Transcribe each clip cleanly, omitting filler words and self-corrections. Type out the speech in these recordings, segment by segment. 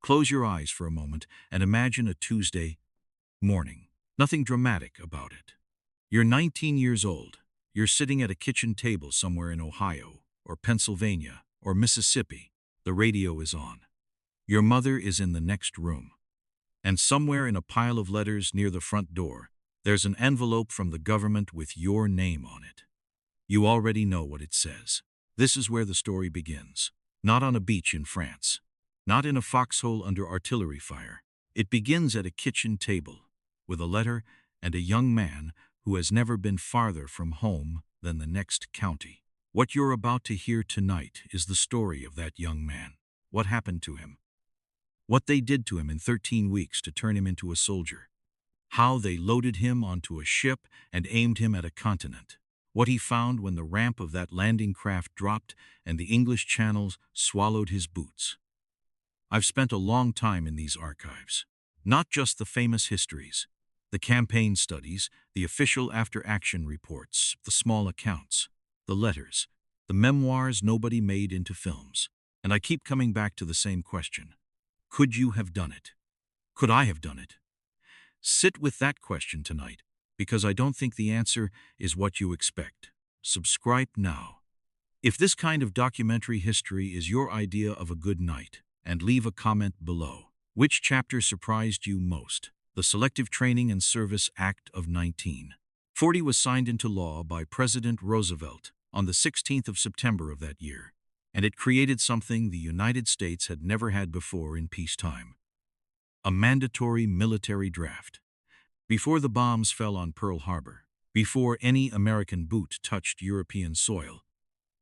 Close your eyes for a moment and imagine a Tuesday morning. Nothing dramatic about it. You're 19 years old. You're sitting at a kitchen table somewhere in Ohio, or Pennsylvania, or Mississippi. The radio is on. Your mother is in the next room. And somewhere in a pile of letters near the front door, there's an envelope from the government with your name on it. You already know what it says. This is where the story begins. Not on a beach in France. Not in a foxhole under artillery fire. It begins at a kitchen table, with a letter and a young man who has never been farther from home than the next county. What you're about to hear tonight is the story of that young man. What happened to him? What they did to him in 13 weeks to turn him into a soldier. How they loaded him onto a ship and aimed him at a continent. What he found when the ramp of that landing craft dropped and the English channels swallowed his boots. I've spent a long time in these archives. Not just the famous histories, the campaign studies, the official after-action reports, the small accounts, the letters, the memoirs nobody made into films. And I keep coming back to the same question. Could you have done it? Could I have done it? Sit with that question tonight, because I don't think the answer is what you expect. Subscribe now. If this kind of documentary history is your idea of a good night, and leave a comment below. Which chapter surprised you most? The Selective Training and Service Act of 1940 was signed into law by President Roosevelt on the 16th of September of that year, and it created something the United States had never had before in peacetime. A mandatory military draft. Before the bombs fell on Pearl Harbor, before any American boot touched European soil,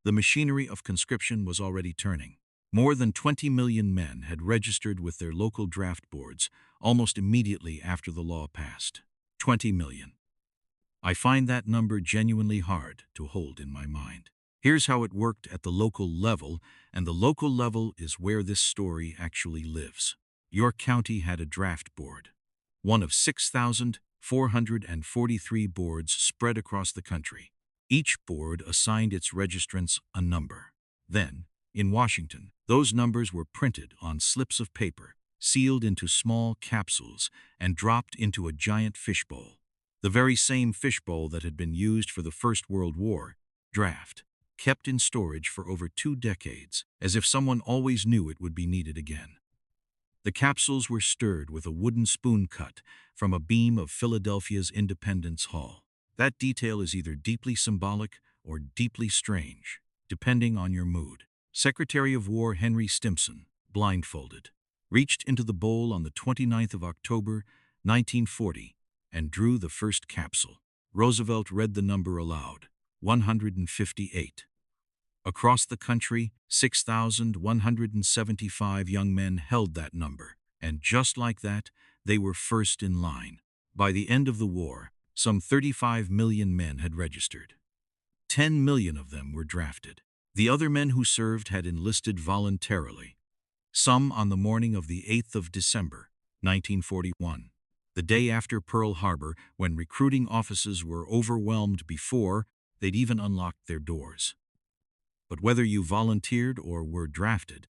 the machinery of conscription was already turning. More than 20 million men had registered with their local draft boards almost immediately after the law passed. 20 million. I find that number genuinely hard to hold in my mind. Here's how it worked at the local level, and the local level is where this story actually lives. Your county had a draft board, one of 6,443 boards spread across the country. Each board assigned its registrants a number. Then, in Washington, those numbers were printed on slips of paper, sealed into small capsules, and dropped into a giant fishbowl. The very same fishbowl that had been used for the First World War, draft, kept in storage for over 2 decades, as if someone always knew it would be needed again. The capsules were stirred with a wooden spoon cut from a beam of Philadelphia's Independence Hall. That detail is either deeply symbolic or deeply strange, depending on your mood. Secretary of War Henry Stimson, blindfolded, reached into the bowl on the 29th of October, 1940, and drew the first capsule. Roosevelt read the number aloud, 158. Across the country, 6,175 young men held that number, and just like that, they were first in line. By the end of the war, some 35 million men had registered. 10 million of them were drafted. The other men who served had enlisted voluntarily, some on the morning of the 8th of December, 1941, the day after Pearl Harbor, when recruiting offices were overwhelmed before they'd even unlocked their doors. But whether you volunteered or were drafted,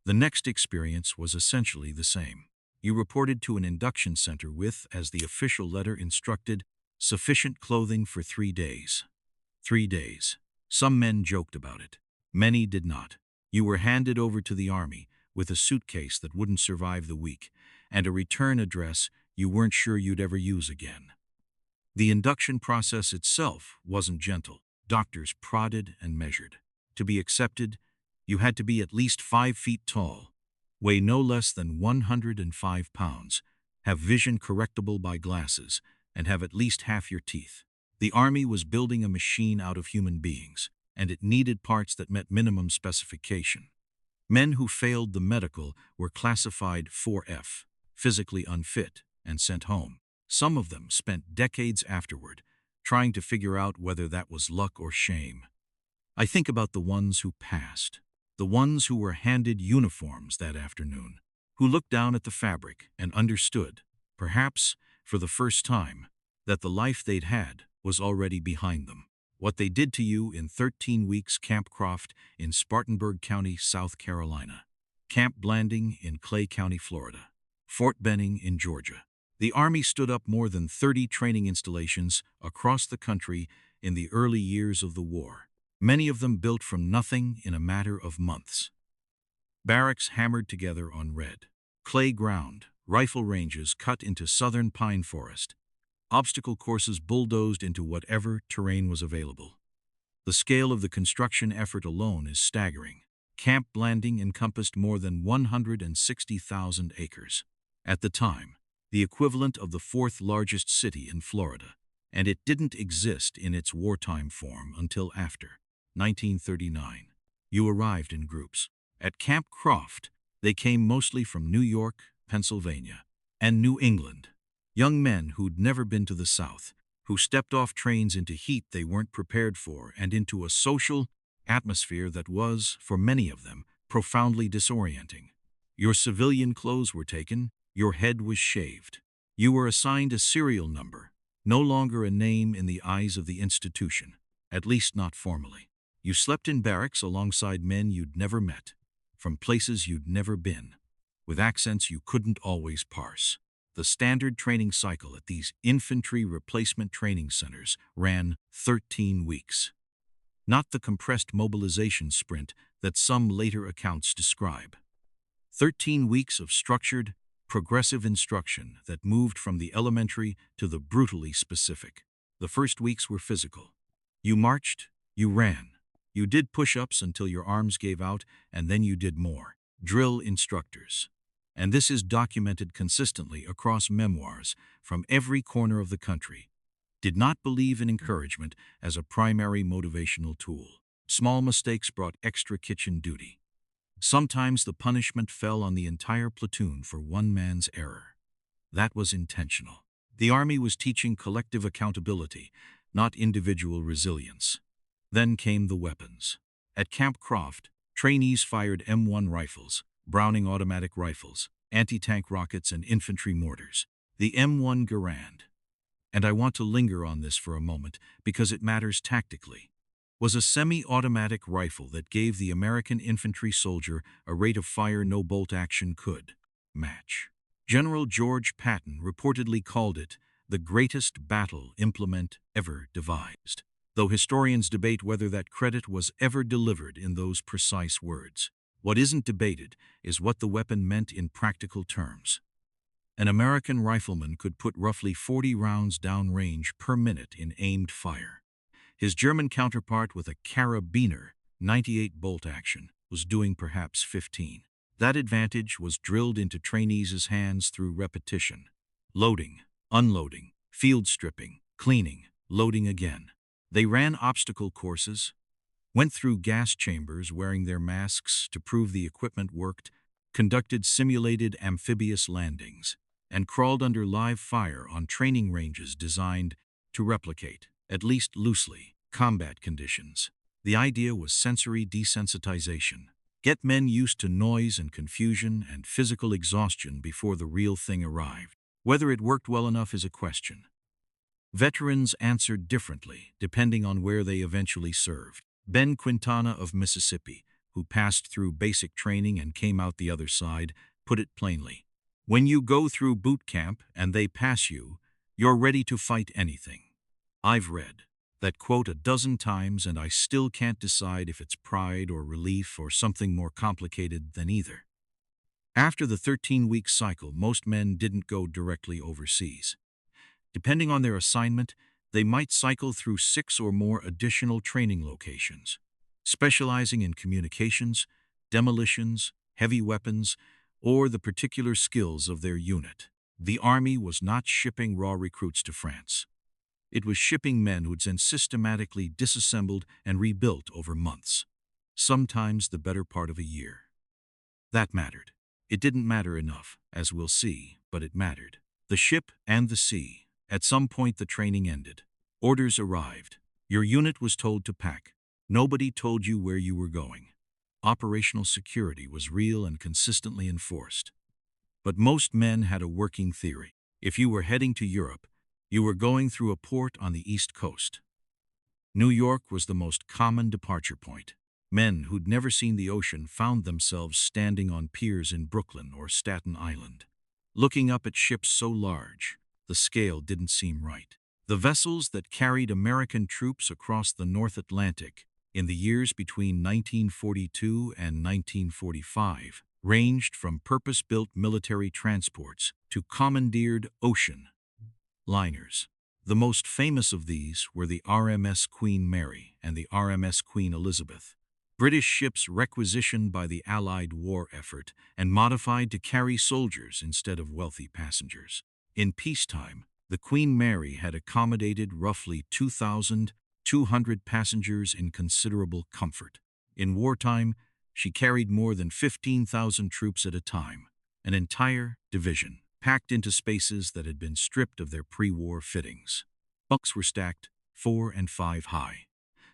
the next experience was essentially the same. You reported to an induction center with, as the official letter instructed, sufficient clothing for 3 days. 3 days. Some men joked about it. Many did not. You were handed over to the army with a suitcase that wouldn't survive the week and a return address you weren't sure you'd ever use again. The induction process itself wasn't gentle. Doctors prodded and measured. To be accepted, you had to be at least 5 feet tall, weigh no less than 105 pounds, have vision correctable by glasses, and have at least half your teeth. The Army was building a machine out of human beings, and it needed parts that met minimum specification. Men who failed the medical were classified 4F, physically unfit, and sent home. Some of them spent decades afterward trying to figure out whether that was luck or shame. I think about the ones who passed, the ones who were handed uniforms that afternoon, who looked down at the fabric and understood, perhaps for the first time, that the life they'd had was already behind them. What they did to you in 13 weeks Camp Croft in Spartanburg County, South Carolina. Camp Blanding in Clay County, Florida, Fort Benning in Georgia. The Army stood up more than 30 training installations across the country in the early years of the war, many of them built from nothing in a matter of months. Barracks hammered together on red clay ground, rifle ranges cut into southern pine forest, obstacle courses bulldozed into whatever terrain was available. The scale of the construction effort alone is staggering. Camp Blanding encompassed more than 160,000 acres. At the time, the equivalent of the fourth largest city in Florida, and it didn't exist in its wartime form until after 1939. You arrived in groups. At Camp Croft, they came mostly from New York, Pennsylvania, and New England. Young men who'd never been to the South, who stepped off trains into heat they weren't prepared for and into a social atmosphere that was, for many of them, profoundly disorienting. Your civilian clothes were taken, your head was shaved. You were assigned a serial number, no longer a name in the eyes of the institution, at least not formally. You slept in barracks alongside men you'd never met, from places you'd never been, with accents you couldn't always parse. The standard training cycle at these infantry replacement training centers ran 13 weeks. Not the compressed mobilization sprint that some later accounts describe. 13 weeks of structured, progressive instruction that moved from the elementary to the brutally specific. The first weeks were physical. You marched, you ran, you did push-ups until your arms gave out, and then you did more. Drill instructors. And this is documented consistently across memoirs from every corner of the country, did not believe in encouragement as a primary motivational tool. Small mistakes brought extra kitchen duty. Sometimes the punishment fell on the entire platoon for one man's error. That was intentional. The Army was teaching collective accountability, not individual resilience. Then came the weapons. At Camp Croft, trainees fired M1 rifles, Browning automatic rifles, anti-tank rockets, and infantry mortars. The M1 Garand, and I want to linger on this for a moment because it matters tactically, was a semi-automatic rifle that gave the American infantry soldier a rate of fire no bolt action could match. General George Patton reportedly called it the greatest battle implement ever devised, though historians debate whether that credit was ever delivered in those precise words. What isn't debated is what the weapon meant in practical terms. An American rifleman could put roughly 40 rounds downrange per minute in aimed fire. His German counterpart with a carabiner, 98 bolt action, was doing perhaps 15. That advantage was drilled into trainees' hands through repetition. Loading, unloading, field stripping, cleaning, loading again. They ran obstacle courses, went through gas chambers wearing their masks to prove the equipment worked, conducted simulated amphibious landings, and crawled under live fire on training ranges designed to replicate, at least loosely, combat conditions. The idea was sensory desensitization. Get men used to noise and confusion and physical exhaustion before the real thing arrived. Whether it worked well enough is a question. Veterans answered differently, depending on where they eventually served. Ben Quintana of Mississippi, who passed through basic training and came out the other side, put it plainly. When you go through boot camp and they pass you, you're ready to fight anything. I've read that quote a dozen times and I still can't decide if it's pride or relief or something more complicated than either. After the 13-week cycle, most men didn't go directly overseas. Depending on their assignment, they might cycle through 6 or more additional training locations, specializing in communications, demolitions, heavy weapons, or the particular skills of their unit. The Army was not shipping raw recruits to France. It was shipping men who'd been systematically disassembled and rebuilt over months, sometimes the better part of a year. That mattered. It didn't matter enough, as we'll see, but it mattered. The ship and the sea. At some point the training ended. Orders arrived. Your unit was told to pack. Nobody told you where you were going. Operational security was real and consistently enforced. But most men had a working theory. If you were heading to Europe, you were going through a port on the East Coast. New York was the most common departure point. Men who'd never seen the ocean found themselves standing on piers in Brooklyn or Staten Island, looking up at ships so large, the scale didn't seem right. The vessels that carried American troops across the North Atlantic in the years between 1942 and 1945 ranged from purpose-built military transports to commandeered ocean liners. The most famous of these were the RMS Queen Mary and the RMS Queen Elizabeth, British ships requisitioned by the Allied war effort and modified to carry soldiers instead of wealthy passengers. In peacetime, the Queen Mary had accommodated roughly 2,200 passengers in considerable comfort. In wartime, she carried more than 15,000 troops at a time, an entire division, packed into spaces that had been stripped of their pre-war fittings. Bunks were stacked 4 and 5 high.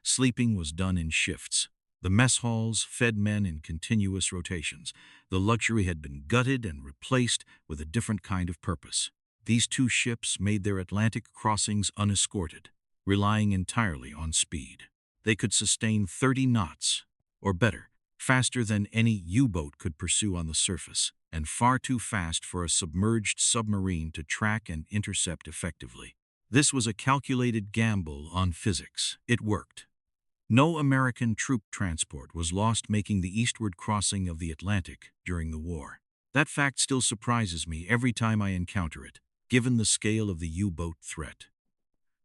Sleeping was done in shifts. The mess halls fed men in continuous rotations. The luxury had been gutted and replaced with a different kind of purpose. These two ships made their Atlantic crossings unescorted, relying entirely on speed. They could sustain 30 knots, or better, faster than any U-boat could pursue on the surface, and far too fast for a submerged submarine to track and intercept effectively. This was a calculated gamble on physics. It worked. No American troop transport was lost making the eastward crossing of the Atlantic during the war. That fact still surprises me every time I encounter it, given the scale of the U-boat threat.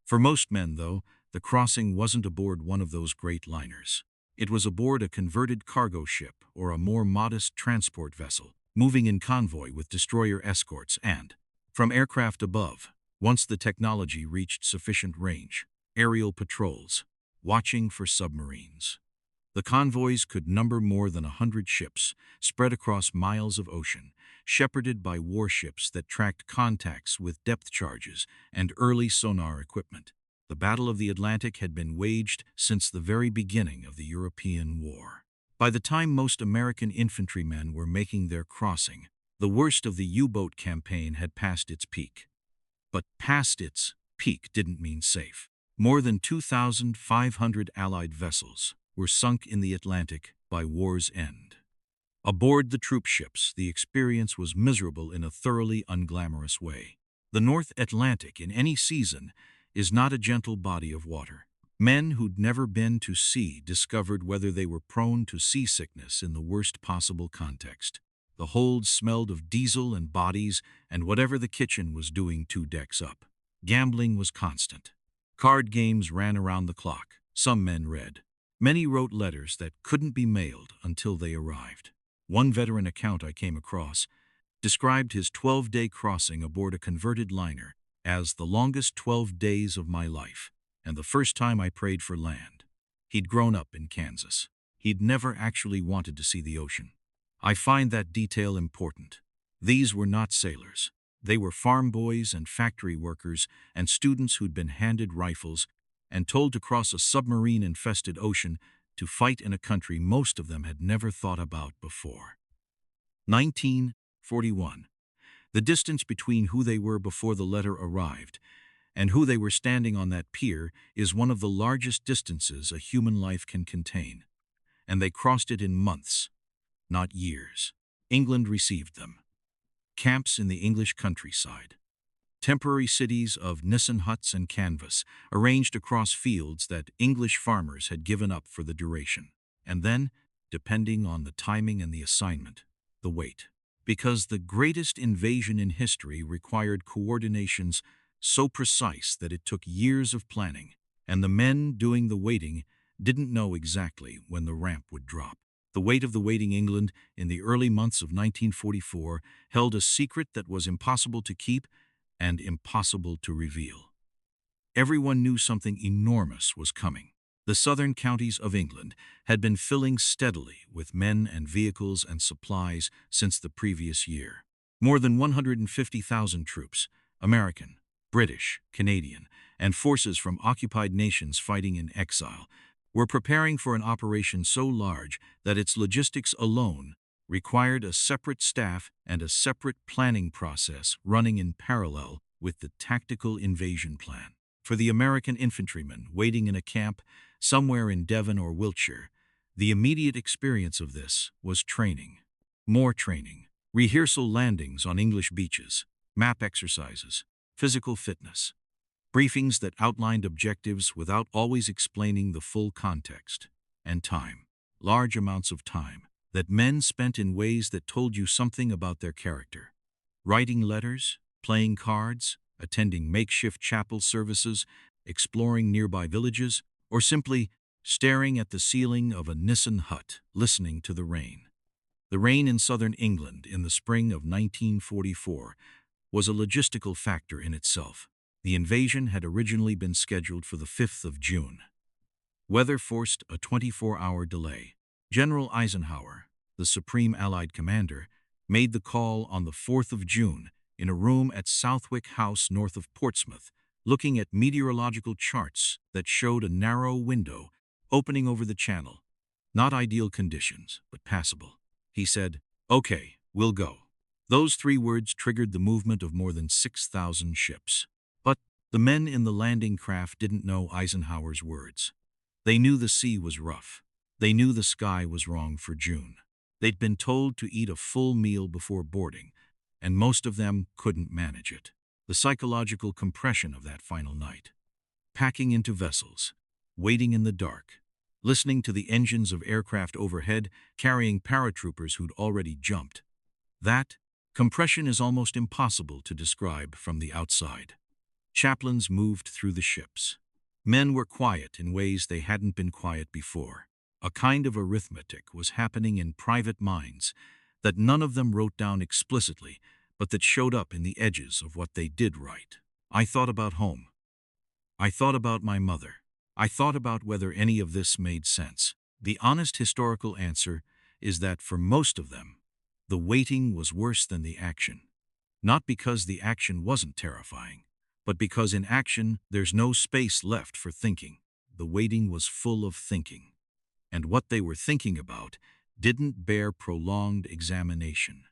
For most men, though, the crossing wasn't aboard one of those great liners. It was aboard a converted cargo ship or a more modest transport vessel, moving in convoy with destroyer escorts and, from aircraft above, once the technology reached sufficient range, aerial patrols, watching for submarines. The convoys could number more than 100 ships, spread across miles of ocean, shepherded by warships that tracked contacts with depth charges and early sonar equipment. The Battle of the Atlantic had been waged since the very beginning of the European War. By the time most American infantrymen were making their crossing, the worst of the U-boat campaign had passed its peak. But past its peak didn't mean safe. More than 2,500 Allied vessels were sunk in the Atlantic by war's end. Aboard the troop ships, the experience was miserable in a thoroughly unglamorous way. The North Atlantic in any season is not a gentle body of water. Men who'd never been to sea discovered whether they were prone to seasickness in the worst possible context. The hold smelled of diesel and bodies and whatever the kitchen was doing 2 decks up. Gambling was constant. Card games ran around the clock. Some men read. Many wrote letters that couldn't be mailed until they arrived. One veteran account I came across described his 12-day crossing aboard a converted liner as the longest 12 days of my life, and the first time I prayed for land. He'd grown up in Kansas. He'd never actually wanted to see the ocean. I find that detail important. These were not sailors. They were farm boys and factory workers and students who'd been handed rifles and told to cross a submarine-infested ocean to fight in a country most of them had never thought about before. 1941. The distance between who they were before the letter arrived and who they were standing on that pier is one of the largest distances a human life can contain, and they crossed it in months, not years. England received them. Camps in the English countryside. Temporary cities of nissen huts and canvas, arranged across fields that English farmers had given up for the duration. And then, depending on the timing and the assignment, the wait. Because the greatest invasion in history required coordinations so precise that it took years of planning, and the men doing the waiting didn't know exactly when the ramp would drop. The weight of the waiting England in the early months of 1944 held a secret that was impossible to keep and impossible to reveal. Everyone knew something enormous was coming. The southern counties of England had been filling steadily with men and vehicles and supplies since the previous year. More than 150,000 troops, American, British, Canadian, and forces from occupied nations fighting in exile, were preparing for an operation so large that its logistics alone required a separate staff and a separate planning process running in parallel with the tactical invasion plan. For the American infantryman waiting in a camp somewhere in Devon or Wiltshire, The immediate experience of this was training. More training. Rehearsal landings on English beaches, map exercises, physical fitness. Briefings that outlined objectives without always explaining the full context. And time. Large amounts of time that men spent in ways that told you something about their character. Writing letters, playing cards, attending makeshift chapel services, exploring nearby villages, or simply staring at the ceiling of a Nissen hut, listening to the rain. The rain in southern England in the spring of 1944 was a logistical factor in itself. The invasion had originally been scheduled for the 5th of June. Weather forced a 24-hour delay. General Eisenhower, the Supreme Allied Commander, made the call on the 4th of June in a room at Southwick House north of Portsmouth, looking at meteorological charts that showed a narrow window opening over the channel. Not ideal conditions, but passable. He said, "Okay, we'll go." Those 3 words triggered the movement of more than 6,000 ships. But the men in the landing craft didn't know Eisenhower's words. They knew the sea was rough. They knew the sky was wrong for June. They'd been told to eat a full meal before boarding, and most of them couldn't manage it. The psychological compression of that final night. Packing into vessels, waiting in the dark, listening to the engines of aircraft overhead, carrying paratroopers who'd already jumped. That compression is almost impossible to describe from the outside. Chaplains moved through the ships. Men were quiet in ways they hadn't been quiet before. A kind of arithmetic was happening in private minds that none of them wrote down explicitly, but that showed up in the edges of what they did write. I thought about home. I thought about my mother. I thought about whether any of this made sense. The honest historical answer is that for most of them, the waiting was worse than the action. Not because the action wasn't terrifying, but because in action there's no space left for thinking. The waiting was full of thinking. And what they were thinking about didn't bear prolonged examination.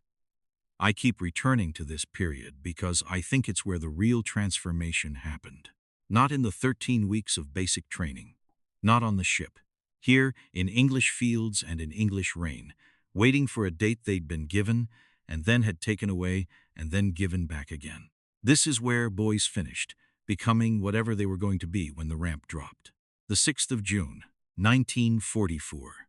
I keep returning to this period because I think it's where the real transformation happened. Not in the 13 weeks of basic training. Not on the ship. Here, in English fields and in English rain, waiting for a date they'd been given, and then had taken away, and then given back again. This is where boys finished, becoming whatever they were going to be when the ramp dropped. The 6th of June, 1944.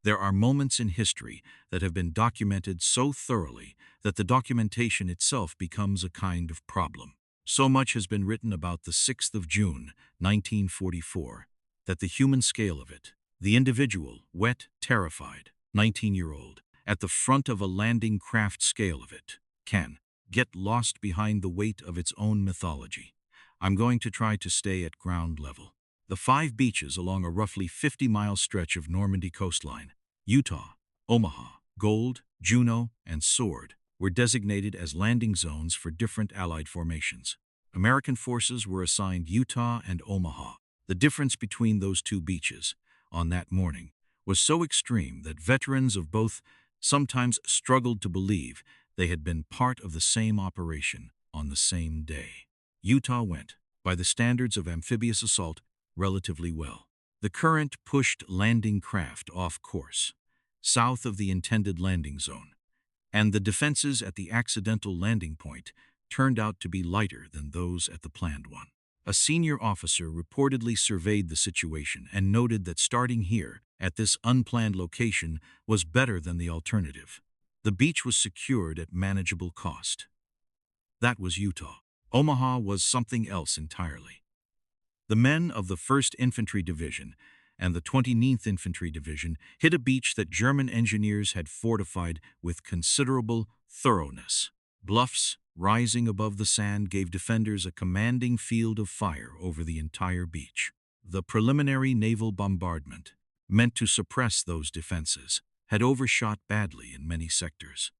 There are moments in history that have been documented so thoroughly that the documentation itself becomes a kind of problem. So much has been written about the 6th of June, 1944, that the human scale of it, the individual, wet, terrified, 19-year-old, at the front of a landing craft scale of it, can get lost behind the weight of its own mythology. I'm going to try to stay at ground level. The 5 beaches along a roughly 50-mile stretch of Normandy coastline, Utah, Omaha, Gold, Juno, and Sword, were designated as landing zones for different Allied formations. American forces were assigned Utah and Omaha. The difference between those 2 beaches, on that morning, was so extreme that veterans of both sometimes struggled to believe they had been part of the same operation on the same day. Utah went, by the standards of amphibious assault, relatively well. The current pushed landing craft off course, south of the intended landing zone, and the defenses at the accidental landing point turned out to be lighter than those at the planned one. A senior officer reportedly surveyed the situation and noted that starting here, at this unplanned location, was better than the alternative. The beach was secured at manageable cost. That was Utah. Omaha was something else entirely. The men of the 1st Infantry Division and the 29th Infantry Division hit a beach that German engineers had fortified with considerable thoroughness. Bluffs rising above the sand gave defenders a commanding field of fire over the entire beach. The preliminary naval bombardment, meant to suppress those defenses, had overshot badly in many sectors.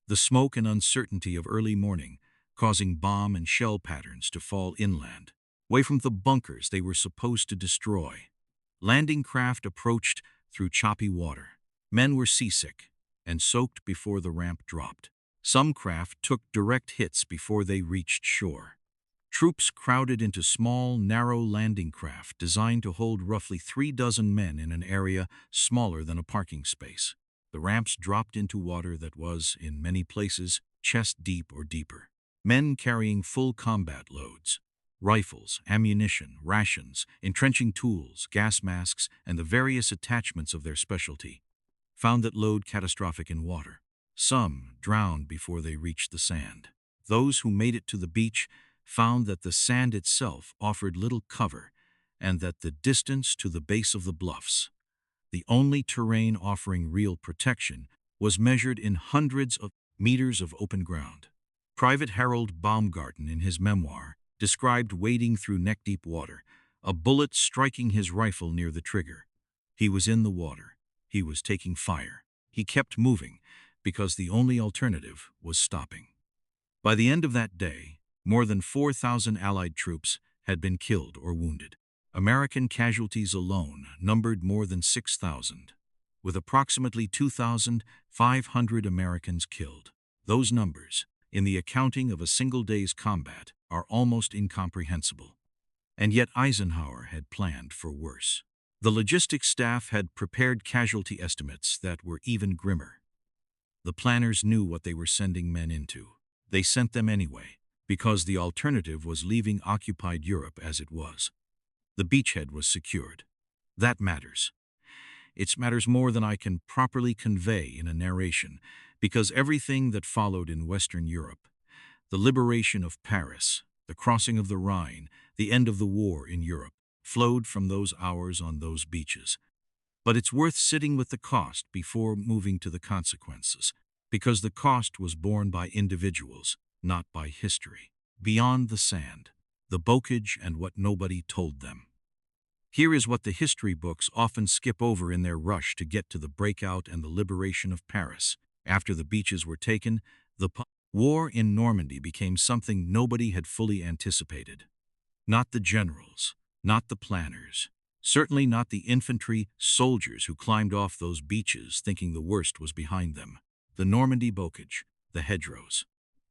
The smoke and uncertainty of early morning causing bomb and shell patterns to fall inland, away from the bunkers they were supposed to destroy. Landing craft approached through choppy water. Men were seasick and soaked before the ramp dropped. Some craft took direct hits before they reached shore. Troops crowded into small, narrow landing craft designed to hold roughly 3 dozen men in an area smaller than a parking space. The ramps dropped into water that was, in many places, chest deep or deeper. Men carrying full combat loads, rifles, ammunition, rations, entrenching tools, gas masks, and the various attachments of their specialty, found that load catastrophic in water. Some drowned before they reached the sand. Those who made it to the beach found that the sand itself offered little cover and that the distance to the base of the bluffs, the only terrain offering real protection, was measured in hundreds of meters of open ground. Private Harold Baumgarten, in his memoir, described wading through neck-deep water, a bullet striking his rifle near the trigger. He was in the water. He was taking fire. He kept moving because the only alternative was stopping. By the end of that day, more than 4,000 Allied troops had been killed or wounded. American casualties alone numbered more than 6,000, with approximately 2,500 Americans killed. Those numbers, in the accounting of a single day's combat, are almost incomprehensible. And yet Eisenhower had planned for worse. The logistics staff had prepared casualty estimates that were even grimmer. The planners knew what they were sending men into. They sent them anyway, because the alternative was leaving occupied Europe as it was. The beachhead was secured. That matters. It matters more than I can properly convey in a narration, because everything that followed in Western Europe, the liberation of Paris, the crossing of the Rhine, the end of the war in Europe, flowed from those hours on those beaches. But it's worth sitting with the cost before moving to the consequences, because the cost was borne by individuals, not by history. Beyond the sand, the bocage and what nobody told them. Here is what the history books often skip over in their rush to get to the breakout and the liberation of Paris. After the beaches were taken, the war in Normandy became something nobody had fully anticipated. Not the generals, not the planners, certainly not the infantry soldiers who climbed off those beaches thinking the worst was behind them. The Normandy bocage, the hedgerows.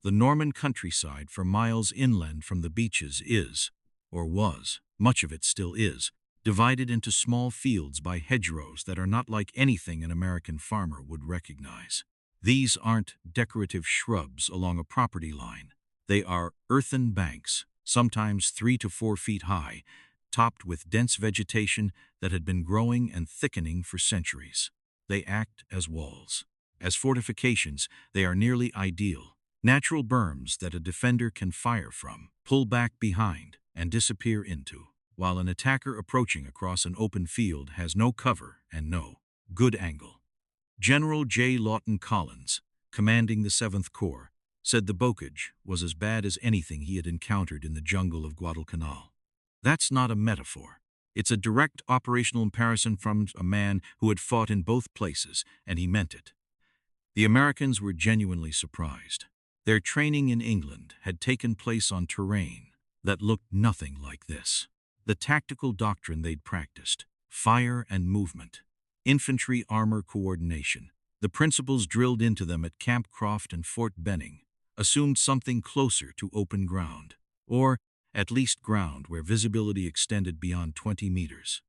The Norman countryside for miles inland from the beaches is, or was, much of it still is, divided into small fields by hedgerows that are not like anything an American farmer would recognize. These aren't decorative shrubs along a property line. They are earthen banks, sometimes 3 to 4 feet high, topped with dense vegetation that had been growing and thickening for centuries. They act as walls. As fortifications, they are nearly ideal. Natural berms that a defender can fire from, pull back behind, and disappear into, while an attacker approaching across an open field has no cover and no good angle. General J. Lawton Collins, commanding the 7th Corps, said the bocage was as bad as anything he had encountered in the jungle of Guadalcanal. That's not a metaphor. It's a direct operational comparison from a man who had fought in both places, and he meant it. The Americans were genuinely surprised. Their training in England had taken place on terrain that looked nothing like this. The tactical doctrine they'd practiced, fire and movement, infantry armor coordination, the principles drilled into them at Camp Croft and Fort Benning, assumed something closer to open ground, or at least ground where visibility extended beyond 20 meters.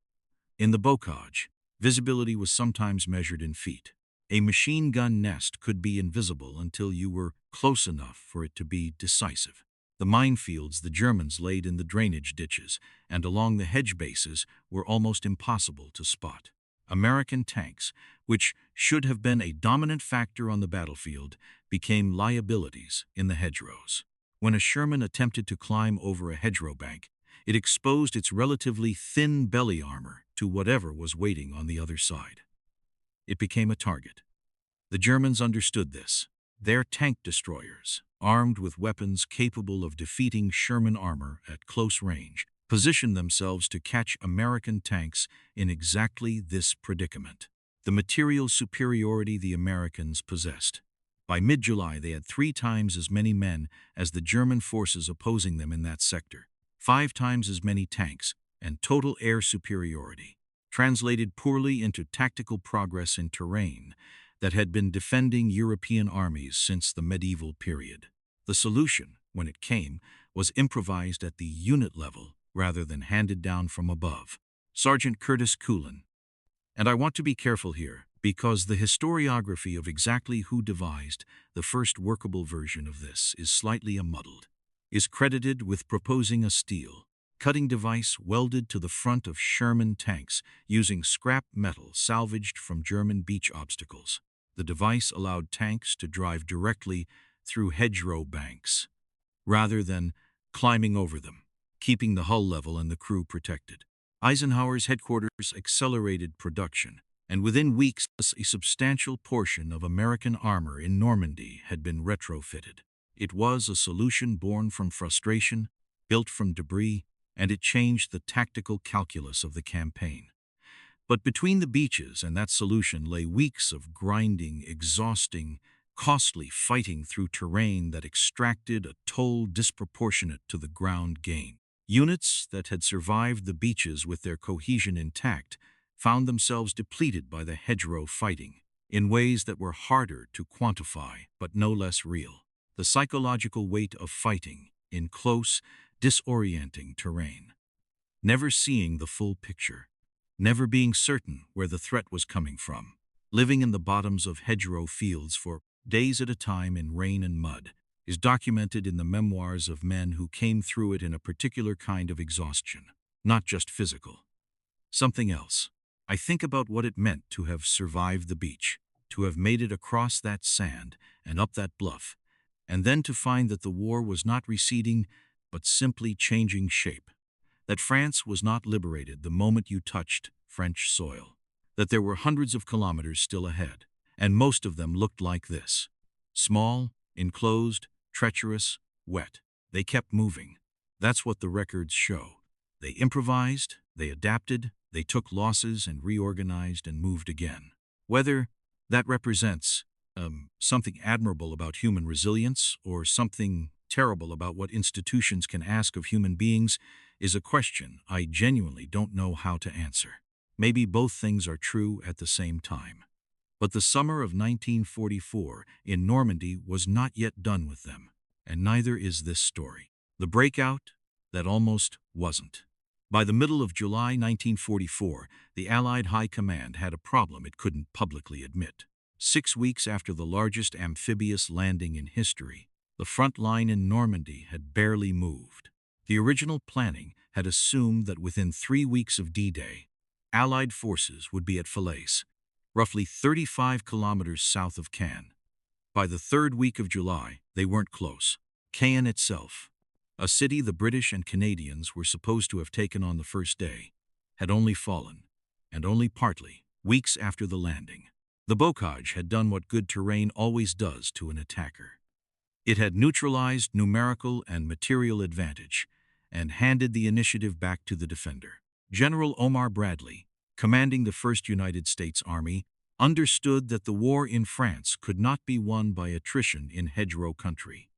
In the bocage, visibility was sometimes measured in feet. A machine gun nest could be invisible until you were close enough for it to be decisive. The minefields the Germans laid in the drainage ditches and along the hedge bases were almost impossible to spot. American tanks, which should have been a dominant factor on the battlefield, became liabilities in the hedgerows. When a Sherman attempted to climb over a hedgerow bank, it exposed its relatively thin belly armor to whatever was waiting on the other side. It became a target. The Germans understood this. Their tank destroyers, armed with weapons capable of defeating Sherman armor at close range, positioned themselves to catch American tanks in exactly this predicament. The material superiority the Americans possessed. By mid-July, they had 3 times as many men as the German forces opposing them in that sector, 5 times as many tanks, and total air superiority, translated poorly into tactical progress in terrain that had been defending European armies since the medieval period. The solution, when it came, was improvised at the unit level rather than handed down from above. Sergeant Curtis Coolin. And I want to be careful here, because the historiography of exactly who devised the first workable version of this is slightly muddled, is credited with proposing a steel cutting device welded to the front of Sherman tanks using scrap metal salvaged from German beach obstacles. The device allowed tanks to drive directly through hedgerow banks, rather than climbing over them, keeping the hull level and the crew protected. Eisenhower's headquarters accelerated production, and within weeks a substantial portion of American armor in Normandy had been retrofitted. It was a solution born from frustration, built from debris, and it changed the tactical calculus of the campaign. But between the beaches and that solution lay weeks of grinding, exhausting, costly fighting through terrain that extracted a toll disproportionate to the ground gain. Units that had survived the beaches with their cohesion intact found themselves depleted by the hedgerow fighting in ways that were harder to quantify but no less real. The psychological weight of fighting in close, disorienting terrain, never seeing the full picture, never being certain where the threat was coming from, living in the bottoms of hedgerow fields for days at a time in rain and mud, is documented in the memoirs of men who came through it in a particular kind of exhaustion, not just physical. Something else. I think about what it meant to have survived the beach, to have made it across that sand and up that bluff, and then to find that the war was not receding but simply changing shape, that France was not liberated the moment you touched French soil, that there were hundreds of kilometers still ahead, and most of them looked like this: small, enclosed, treacherous, wet. They kept moving. That's what the records show. They improvised, they adapted, they took losses and reorganized and moved again. Whether that represents something admirable about human resilience or something terrible about what institutions can ask of human beings is a question I genuinely don't know how to answer. Maybe both things are true at the same time. But the summer of 1944 in Normandy was not yet done with them, and neither is this story. The breakout that almost wasn't. By the middle of July 1944, the Allied High Command had a problem it couldn't publicly admit. 6 weeks after the largest amphibious landing in history, the front line in Normandy had barely moved. The original planning had assumed that within 3 weeks of D-Day, Allied forces would be at Falaise, roughly 35 kilometers south of Caen. By the third week of July, they weren't close. Caen itself, a city the British and Canadians were supposed to have taken on the first day, had only fallen, and only partly, weeks after the landing. The bocage had done what good terrain always does to an attacker. It had neutralized numerical and material advantage and handed the initiative back to the defender. General Omar Bradley, commanding the 1st United States Army, understood that the war in France could not be won by attrition in hedgerow country.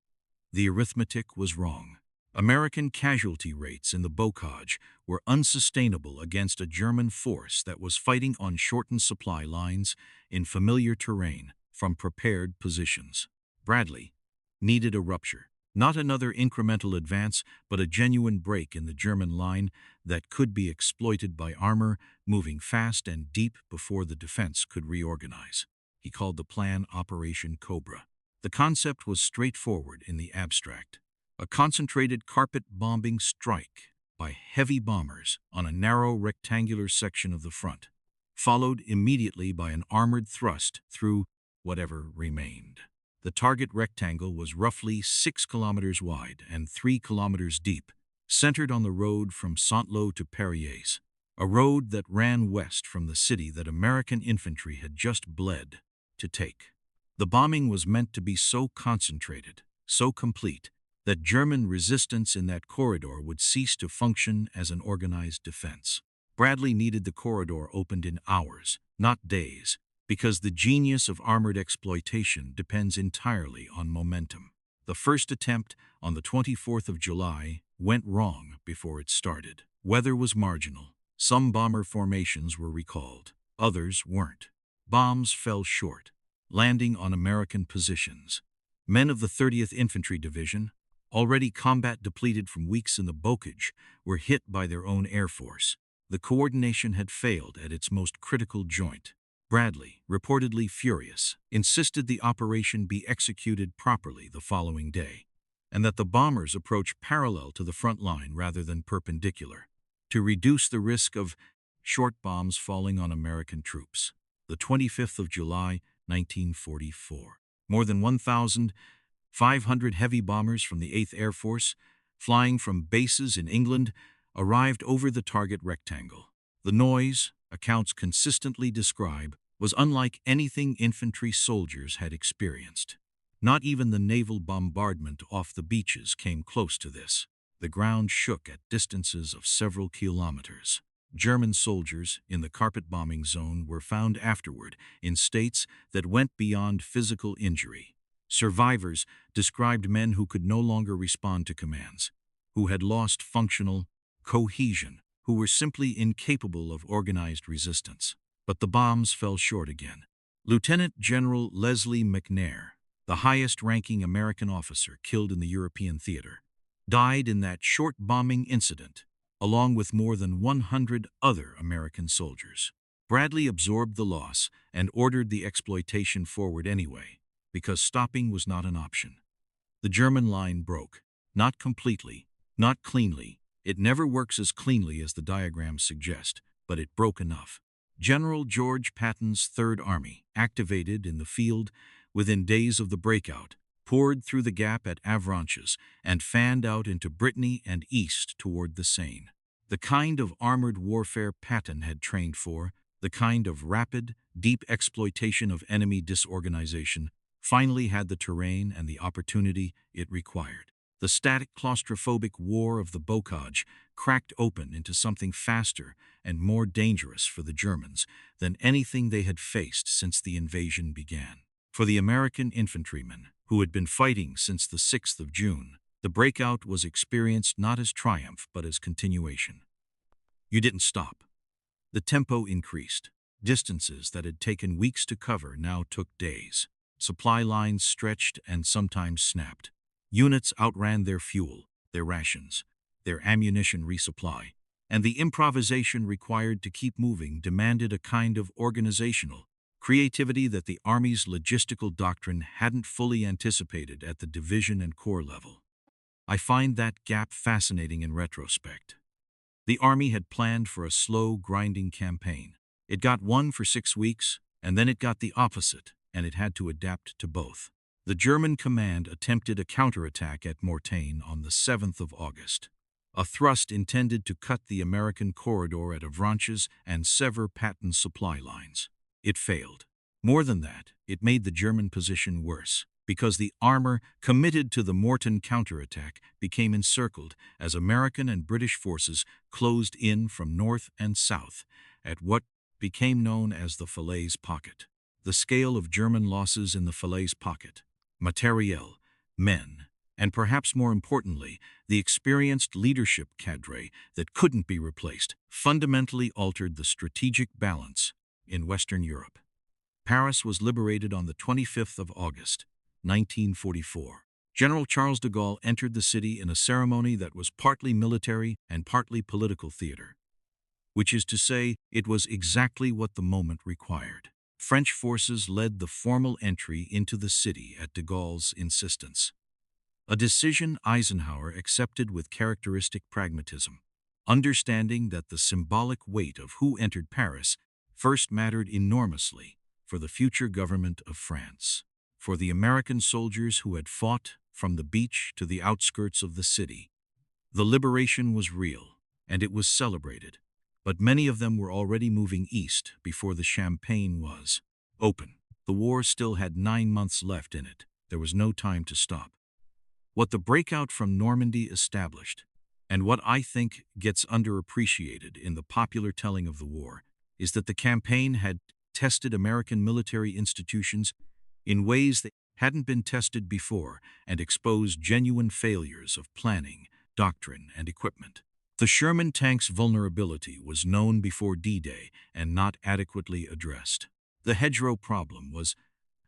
The arithmetic was wrong. American casualty rates in the bocage were unsustainable against a German force that was fighting on shortened supply lines in familiar terrain from prepared positions. Bradley needed a rupture, not another incremental advance, but a genuine break in the German line that could be exploited by armor moving fast and deep before the defense could reorganize. He called the plan Operation Cobra. The concept was straightforward in the abstract: a concentrated carpet bombing strike by heavy bombers on a narrow rectangular section of the front, followed immediately by an armored thrust through whatever remained. The target rectangle was roughly 6 kilometers wide and 3 kilometers deep, centered on the road from Saint-Lô to Perriers, a road that ran west from the city that American infantry had just bled to take. The bombing was meant to be so concentrated, so complete, that German resistance in that corridor would cease to function as an organized defense. Bradley needed the corridor opened in hours, not days, because the genius of armored exploitation depends entirely on momentum. The first attempt on the 24th of July went wrong before it started. Weather was marginal. Some bomber formations were recalled. Others weren't. Bombs fell short, landing on American positions. Men of the 30th Infantry Division, already combat depleted from weeks in the bocage, were hit by their own air force. The coordination had failed at its most critical joint. Bradley, reportedly furious, insisted the operation be executed properly the following day, and that the bombers approach parallel to the front line rather than perpendicular, to reduce the risk of short bombs falling on American troops. The 25th of July, 1944. More than 1,500 heavy bombers from the 8th Air Force, flying from bases in England, arrived over the target rectangle. The noise, accounts consistently describe, was unlike anything infantry soldiers had experienced. Not even the naval bombardment off the beaches came close to this. The ground shook at distances of several kilometers. German soldiers in the carpet bombing zone were found afterward in states that went beyond physical injury. Survivors described men who could no longer respond to commands, who had lost functional cohesion, who were simply incapable of organized resistance. But the bombs fell short again. Lieutenant General Leslie McNair, the highest-ranking American officer killed in the European theater, died in that short bombing incident, along with more than 100 other American soldiers. Bradley absorbed the loss and ordered the exploitation forward anyway, because stopping was not an option. The German line broke. Not completely, not cleanly. It never works as cleanly as the diagrams suggest, but it broke enough. General George Patton's Third Army, activated in the field within days of the breakout, poured through the gap at Avranches and fanned out into Brittany and east toward the Seine. The kind of armored warfare Patton had trained for, the kind of rapid, deep exploitation of enemy disorganization, finally had the terrain and the opportunity it required. The static claustrophobic war of the bocage cracked open into something faster and more dangerous for the Germans than anything they had faced since the invasion began. For the American infantrymen, who had been fighting since the 6th of June, the breakout was experienced not as triumph but as continuation. You didn't stop. The tempo increased. Distances that had taken weeks to cover now took days. Supply lines stretched and sometimes snapped. Units outran their fuel, their rations, their ammunition resupply, and the improvisation required to keep moving demanded a kind of organizational creativity that the Army's logistical doctrine hadn't fully anticipated at the division and corps level. I find that gap fascinating in retrospect. The Army had planned for a slow, grinding campaign. It got one for 6 weeks, and then it got the opposite, and it had to adapt to both. The German command attempted a counterattack at Mortain on the 7th of August, a thrust intended to cut the American corridor at Avranches and sever Patton's supply lines. It failed. More than that, it made the German position worse, because the armor committed to the Mortain counterattack became encircled as American and British forces closed in from north and south at what became known as the Falaise Pocket. The scale of German losses in the Falaise Pocket, materiel, men, and perhaps more importantly, the experienced leadership cadre that couldn't be replaced, fundamentally altered the strategic balance in Western Europe. Paris was liberated on the 25th of August, 1944. General Charles de Gaulle entered the city in a ceremony that was partly military and partly political theater, which is to say, it was exactly what the moment required. French forces led the formal entry into the city at de Gaulle's insistence, a decision Eisenhower accepted with characteristic pragmatism, understanding that the symbolic weight of who entered Paris first mattered enormously for the future government of France. For the American soldiers who had fought from the beach to the outskirts of the city, the liberation was real, and it was celebrated. But many of them were already moving east before the Champagne was open. The war still had 9 months left in it. There was no time to stop. What the breakout from Normandy established, and what I think gets underappreciated in the popular telling of the war, is that the campaign had tested American military institutions in ways that hadn't been tested before and exposed genuine failures of planning, doctrine, and equipment. The Sherman tank's vulnerability was known before D-Day and not adequately addressed. The hedgerow problem was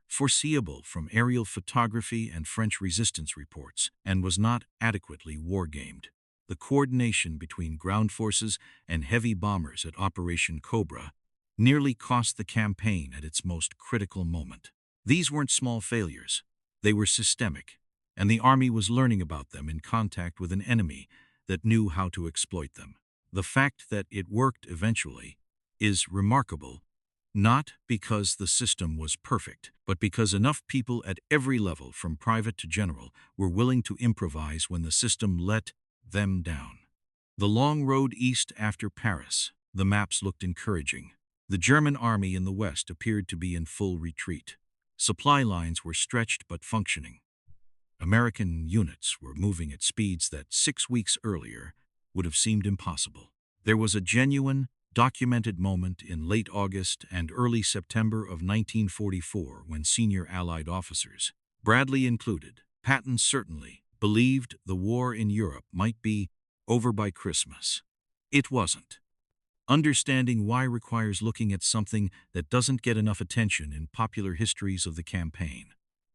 foreseeable from aerial photography and French resistance reports, and was not adequately war-gamed. The coordination between ground forces and heavy bombers at Operation Cobra nearly cost the campaign at its most critical moment. These weren't small failures. They were systemic, and the Army was learning about them in contact with an enemy that knew how to exploit them. The fact that it worked eventually is remarkable, not because the system was perfect, but because enough people at every level, from private to general, were willing to improvise when the system let them down. The long road east after Paris. The maps looked encouraging. The German army in the west appeared to be in full retreat. Supply lines were stretched but functioning. American units were moving at speeds that 6 weeks earlier would have seemed impossible. There was a genuine, documented moment in late August and early September of 1944 when senior Allied officers, Bradley included, Patton certainly, believed the war in Europe might be over by Christmas. It wasn't. Understanding why requires looking at something that doesn't get enough attention in popular histories of the campaign: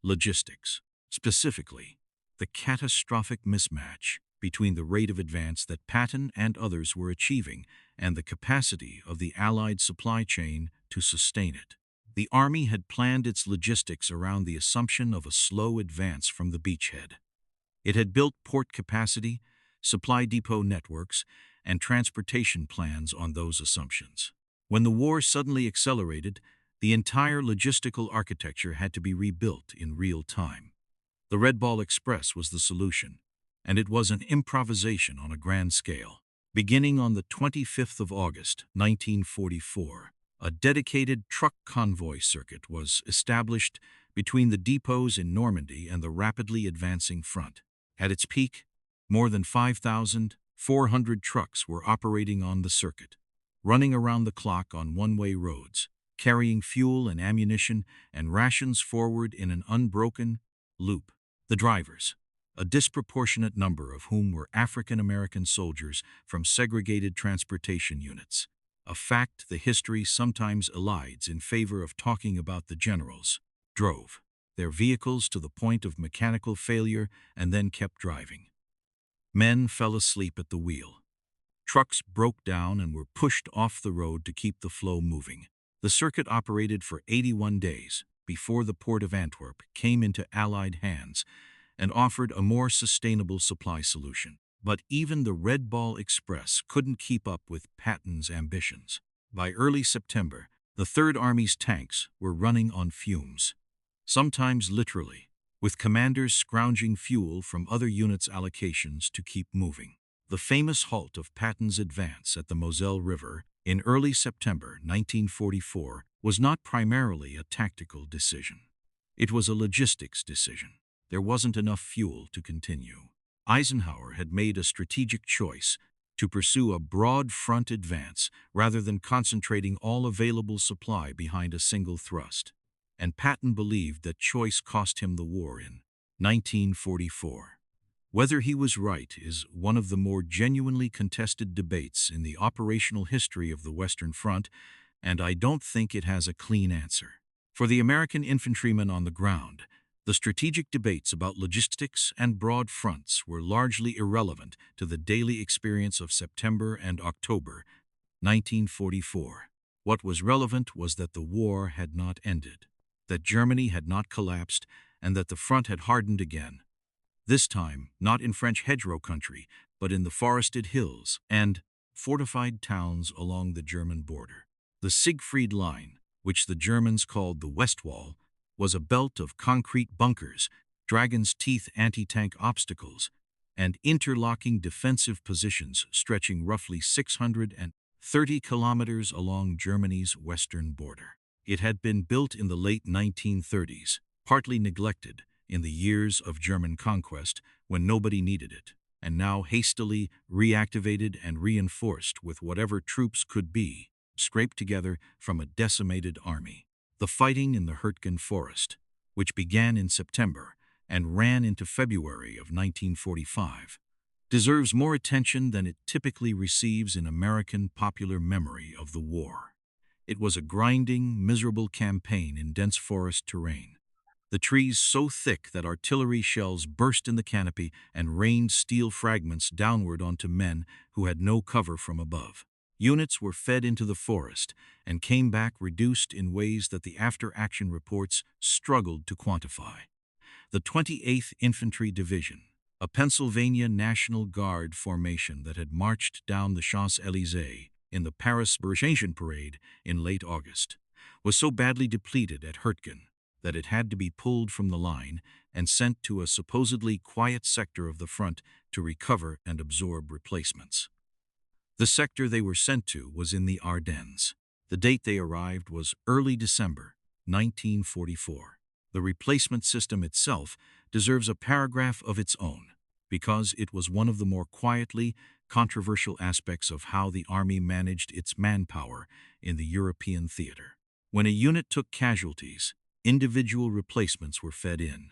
logistics. Specifically, the catastrophic mismatch between the rate of advance that Patton and others were achieving and the capacity of the Allied supply chain to sustain it. The Army had planned its logistics around the assumption of a slow advance from the beachhead. It had built port capacity, supply depot networks, and transportation plans on those assumptions. When the war suddenly accelerated, the entire logistical architecture had to be rebuilt in real time. The Red Ball Express was the solution, and it was an improvisation on a grand scale. Beginning on the 25th of August, 1944, a dedicated truck convoy circuit was established between the depots in Normandy and the rapidly advancing front. At its peak, more than 5,400 trucks were operating on the circuit, running around the clock on one-way roads, carrying fuel and ammunition and rations forward in an unbroken loop. The drivers, a disproportionate number of whom were African-American soldiers from segregated transportation units, a fact the history sometimes elides in favor of talking about the generals, drove their vehicles to the point of mechanical failure and then kept driving. Men fell asleep at the wheel. Trucks broke down and were pushed off the road to keep the flow moving. The circuit operated for 81 days before the port of Antwerp came into Allied hands and offered a more sustainable supply solution. But even the Red Ball Express couldn't keep up with Patton's ambitions. By early September, the Third Army's tanks were running on fumes, sometimes literally, with commanders scrounging fuel from other units' allocations to keep moving. The famous halt of Patton's advance at the Moselle River in early September 1944 was not primarily a tactical decision. It was a logistics decision. There wasn't enough fuel to continue. Eisenhower had made a strategic choice to pursue a broad front advance rather than concentrating all available supply behind a single thrust, and Patton believed that choice cost him the war in 1944. Whether he was right is one of the more genuinely contested debates in the operational history of the Western Front, and I don't think it has a clean answer. For the American infantryman on the ground, the strategic debates about logistics and broad fronts were largely irrelevant to the daily experience of September and October 1944. What was relevant was that the war had not ended, that Germany had not collapsed, and that the front had hardened again. This time, not in French hedgerow country, but in the forested hills and fortified towns along the German border. The Siegfried Line, which the Germans called the West Wall, was a belt of concrete bunkers, dragon's teeth anti-tank obstacles, and interlocking defensive positions stretching roughly 630 kilometers along Germany's western border. It had been built in the late 1930s, partly neglected in the years of German conquest when nobody needed it, and now hastily reactivated and reinforced with whatever troops could be scraped together from a decimated army. The fighting in the Hurtgen Forest, which began in September and ran into February of 1945, deserves more attention than it typically receives in American popular memory of the war. It was a grinding, miserable campaign in dense forest terrain, the trees so thick that artillery shells burst in the canopy and rained steel fragments downward onto men who had no cover from above. Units were fed into the forest and came back reduced in ways that the after-action reports struggled to quantify. The 28th Infantry Division, a Pennsylvania National Guard formation that had marched down the Champs-Élysées in the Paris Liberation Parade in late August, was so badly depleted at Hurtgen that it had to be pulled from the line and sent to a supposedly quiet sector of the front to recover and absorb replacements. The sector they were sent to was in the Ardennes. The date they arrived was early December 1944. The replacement system itself deserves a paragraph of its own, because it was one of the more quietly controversial aspects of how the Army managed its manpower in the European theater. When a unit took casualties, individual replacements were fed in.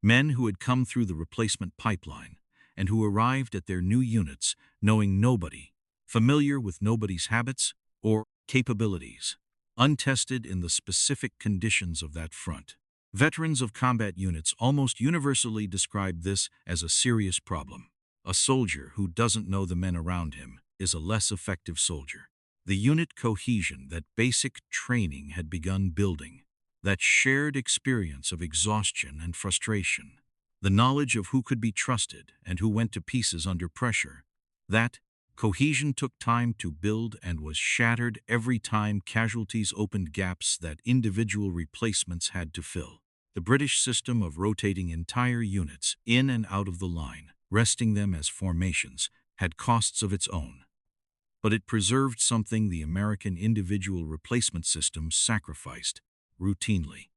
Men who had come through the replacement pipeline and who arrived at their new units knowing nobody, familiar with nobody's habits or capabilities, untested in the specific conditions of that front. Veterans of combat units almost universally describe this as a serious problem. A soldier who doesn't know the men around him is a less effective soldier. The unit cohesion that basic training had begun building, that shared experience of exhaustion and frustration, the knowledge of who could be trusted and who went to pieces under pressure, that cohesion took time to build and was shattered every time casualties opened gaps that individual replacements had to fill. The British system of rotating entire units in and out of the line, resting them as formations, had costs of its own. But it preserved something the American individual replacement system sacrificed routinely.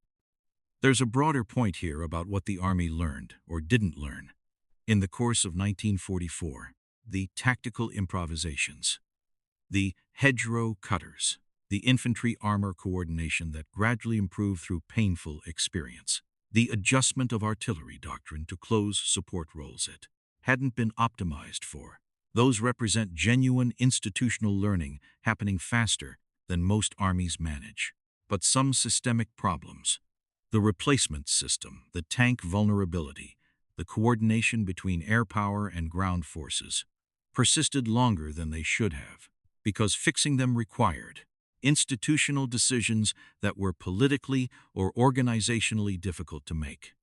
There's a broader point here about what the Army learned or didn't learn in the course of 1944. The tactical improvisations, the hedgerow cutters, the infantry armor coordination that gradually improved through painful experience, the adjustment of artillery doctrine to close support roles it hadn't been optimized for. Those represent genuine institutional learning happening faster than most armies manage. But some systemic problems, the replacement system, the tank vulnerability, the coordination between air power and ground forces, persisted longer than they should have, because fixing them required institutional decisions that were politically or organizationally difficult to make.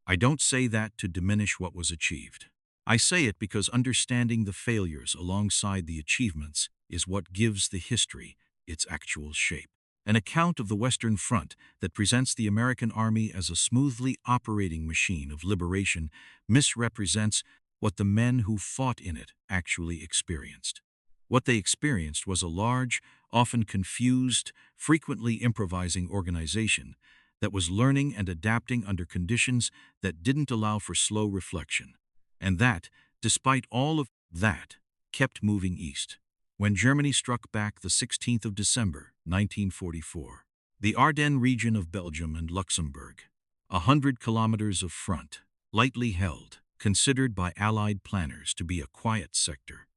I don't say that to diminish what was achieved. I say it because understanding the failures alongside the achievements is what gives the history its actual shape. An account of the Western Front that presents the American Army as a smoothly operating machine of liberation misrepresents what the men who fought in it actually experienced. What they experienced was a large, often confused, frequently improvising organization that was learning and adapting under conditions that didn't allow for slow reflection, and that, despite all of that, kept moving east. When Germany struck back the 16th of December, 1944, the Ardennes region of Belgium and Luxembourg, 100 kilometers of front, lightly held, considered by Allied planners to be a quiet sector,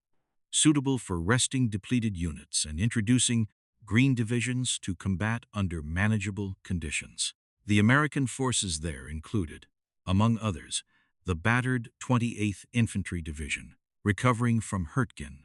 suitable for resting depleted units and introducing green divisions to combat under manageable conditions. The American forces there included, among others, the battered 28th Infantry Division, recovering from Hurtgen,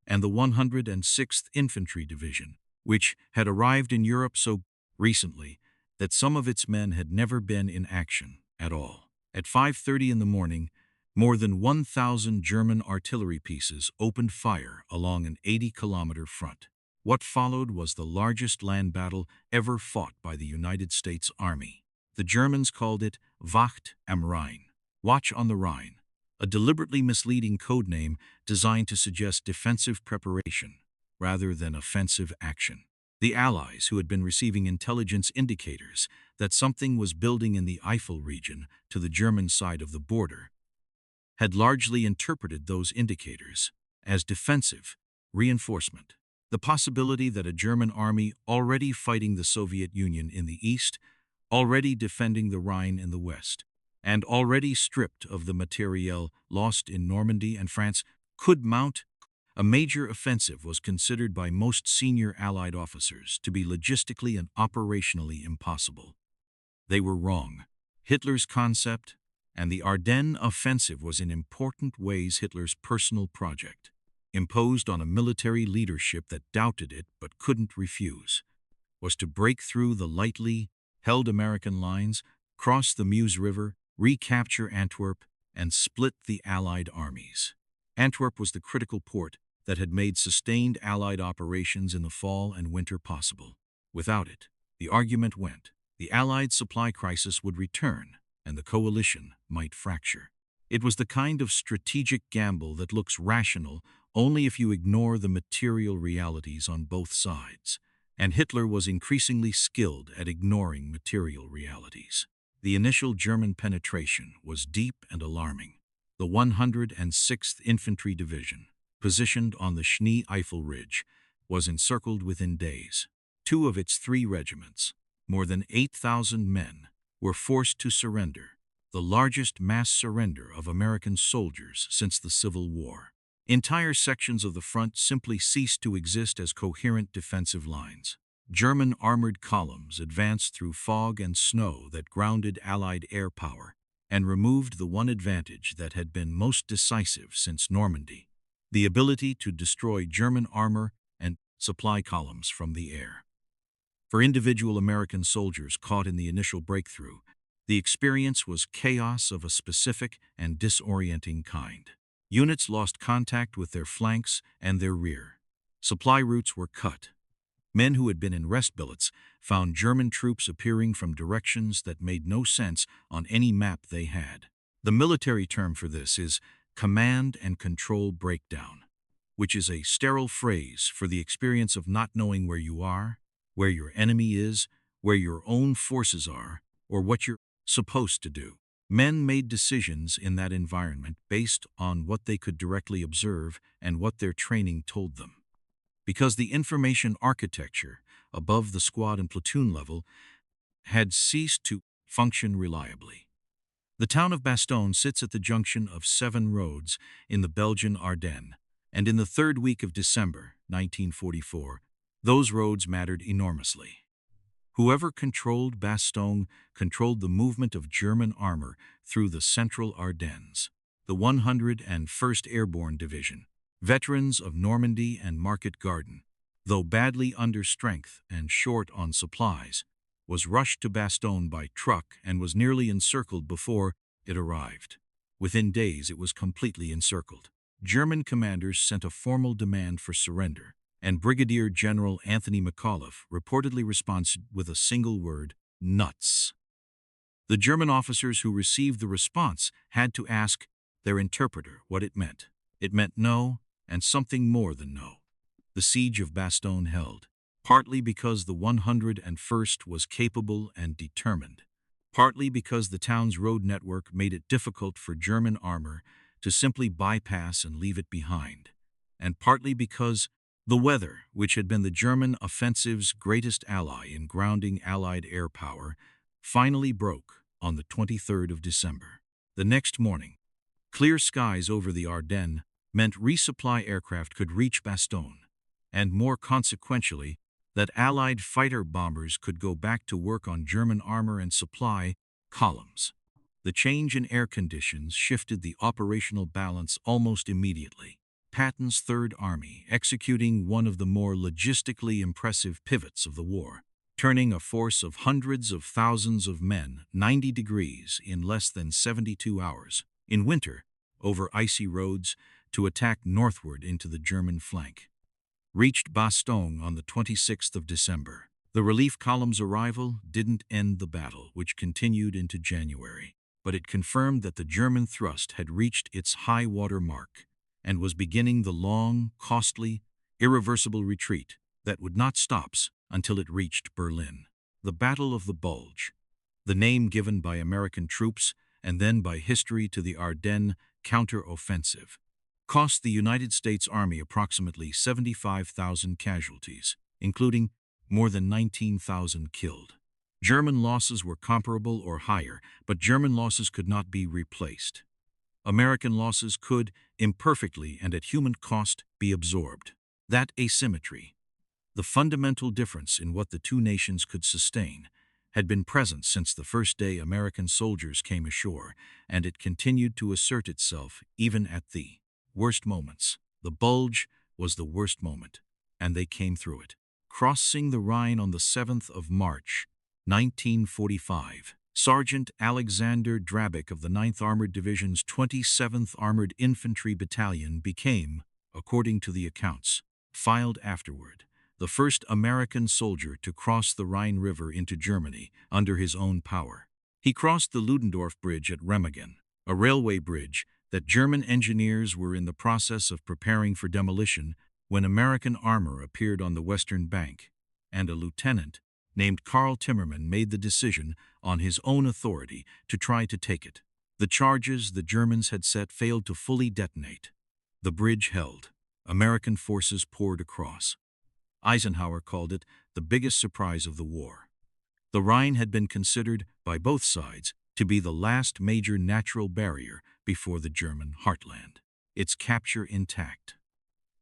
and the 106th Infantry Division, which had arrived in Europe so recently that some of its men had never been in action at all. At 5:30 in the morning, more than 1,000 German artillery pieces opened fire along an 80-kilometer front. What followed was the largest land battle ever fought by the United States Army. The Germans called it Wacht am Rhein, Watch on the Rhine, a deliberately misleading code name designed to suggest defensive preparation rather than offensive action. The Allies, who had been receiving intelligence indicators that something was building in the Eifel region to the German side of the border, had largely interpreted those indicators as defensive reinforcement. The possibility that a German army already fighting the Soviet Union in the east, already defending the Rhine in the west, and already stripped of the materiel lost in Normandy and France, could mount a major offensive was considered by most senior Allied officers to be logistically and operationally impossible. They were wrong. Hitler's concept, and the Ardennes offensive was in important ways Hitler's personal project, imposed on a military leadership that doubted it but couldn't refuse, was to break through the lightly held American lines, cross the Meuse River, recapture Antwerp, and split the Allied armies. Antwerp was the critical port that had made sustained Allied operations in the fall and winter possible. Without it, the argument went, the Allied supply crisis would return, and the coalition might fracture. It was the kind of strategic gamble that looks rational only if you ignore the material realities on both sides, and Hitler was increasingly skilled at ignoring material realities. The initial German penetration was deep and alarming. The 106th Infantry Division, positioned on the Schnee-Eifel Ridge, was encircled within days. Two of its 3 regiments, more than 8,000 men, were forced to surrender, the largest mass surrender of American soldiers since the Civil War. Entire sections of the front simply ceased to exist as coherent defensive lines. German armored columns advanced through fog and snow that grounded Allied air power and removed the one advantage that had been most decisive since Normandy, the ability to destroy German armor and supply columns from the air. For individual American soldiers caught in the initial breakthrough, the experience was chaos of a specific and disorienting kind. Units lost contact with their flanks and their rear. Supply routes were cut. Men who had been in rest billets found German troops appearing from directions that made no sense on any map they had. The military term for this is command and control breakdown, which is a sterile phrase for the experience of not knowing where you are, where your enemy is, where your own forces are, or what you're supposed to do. Men made decisions in that environment based on what they could directly observe and what their training told them. Because the information architecture above the squad and platoon level had ceased to function reliably. The town of Bastogne sits at the junction of 7 roads in the Belgian Ardennes, and in the 3rd week of December, 1944, those roads mattered enormously. Whoever controlled Bastogne controlled the movement of German armor through the central Ardennes. The 101st Airborne Division, veterans of Normandy and Market Garden, though badly under strength and short on supplies, was rushed to Bastogne by truck and was nearly encircled before it arrived. Within days it was completely encircled. German commanders sent a formal demand for surrender, and Brigadier General Anthony McAuliffe reportedly responded with a single word, nuts. The German officers who received the response had to ask their interpreter what it meant. It meant no, and something more than no. The siege of Bastogne held, partly because the 101st was capable and determined, partly because the town's road network made it difficult for German armor to simply bypass and leave it behind, and partly because the weather, which had been the German offensive's greatest ally in grounding Allied air power, finally broke on the 23rd of December. The next morning, clear skies over the Ardennes meant resupply aircraft could reach Bastogne, and more consequentially, that Allied fighter bombers could go back to work on German armor and supply columns. The change in air conditions shifted the operational balance almost immediately. Patton's Third Army executing one of the more logistically impressive pivots of the war, turning a force of hundreds of thousands of men 90 degrees in less than 72 hours, in winter, over icy roads, to attack northward into the German flank. Reached Bastogne on the 26th of December. The relief column's arrival didn't end the battle, which continued into January, but it confirmed that the German thrust had reached its high-water mark and was beginning the long, costly, irreversible retreat that would not stop until it reached Berlin. The Battle of the Bulge, the name given by American troops and then by history to the Ardennes counter-offensive, cost the United States Army approximately 75,000 casualties, including more than 19,000 killed. German losses were comparable or higher, but German losses could not be replaced. American losses could, imperfectly and at human cost, be absorbed. That asymmetry, the fundamental difference in what the two nations could sustain, had been present since the first day American soldiers came ashore, and it continued to assert itself even at the worst moments. The bulge was the worst moment, and they came through it. Crossing the Rhine on the 7th of March, 1945, Sergeant Alexander Drabick of the 9th Armored Division's 27th Armored Infantry Battalion became, according to the accounts filed afterward, the first American soldier to cross the Rhine River into Germany under his own power. He crossed the Ludendorff Bridge at Remagen, a railway bridge that German engineers were in the process of preparing for demolition when American armor appeared on the western bank, and a lieutenant named Karl Timmerman made the decision on his own authority to try to take it. The charges the Germans had set failed to fully detonate. The bridge held. American forces poured across. Eisenhower called it the biggest surprise of the war. The Rhine had been considered by both sides to be the last major natural barrier before the German heartland. Its capture intact.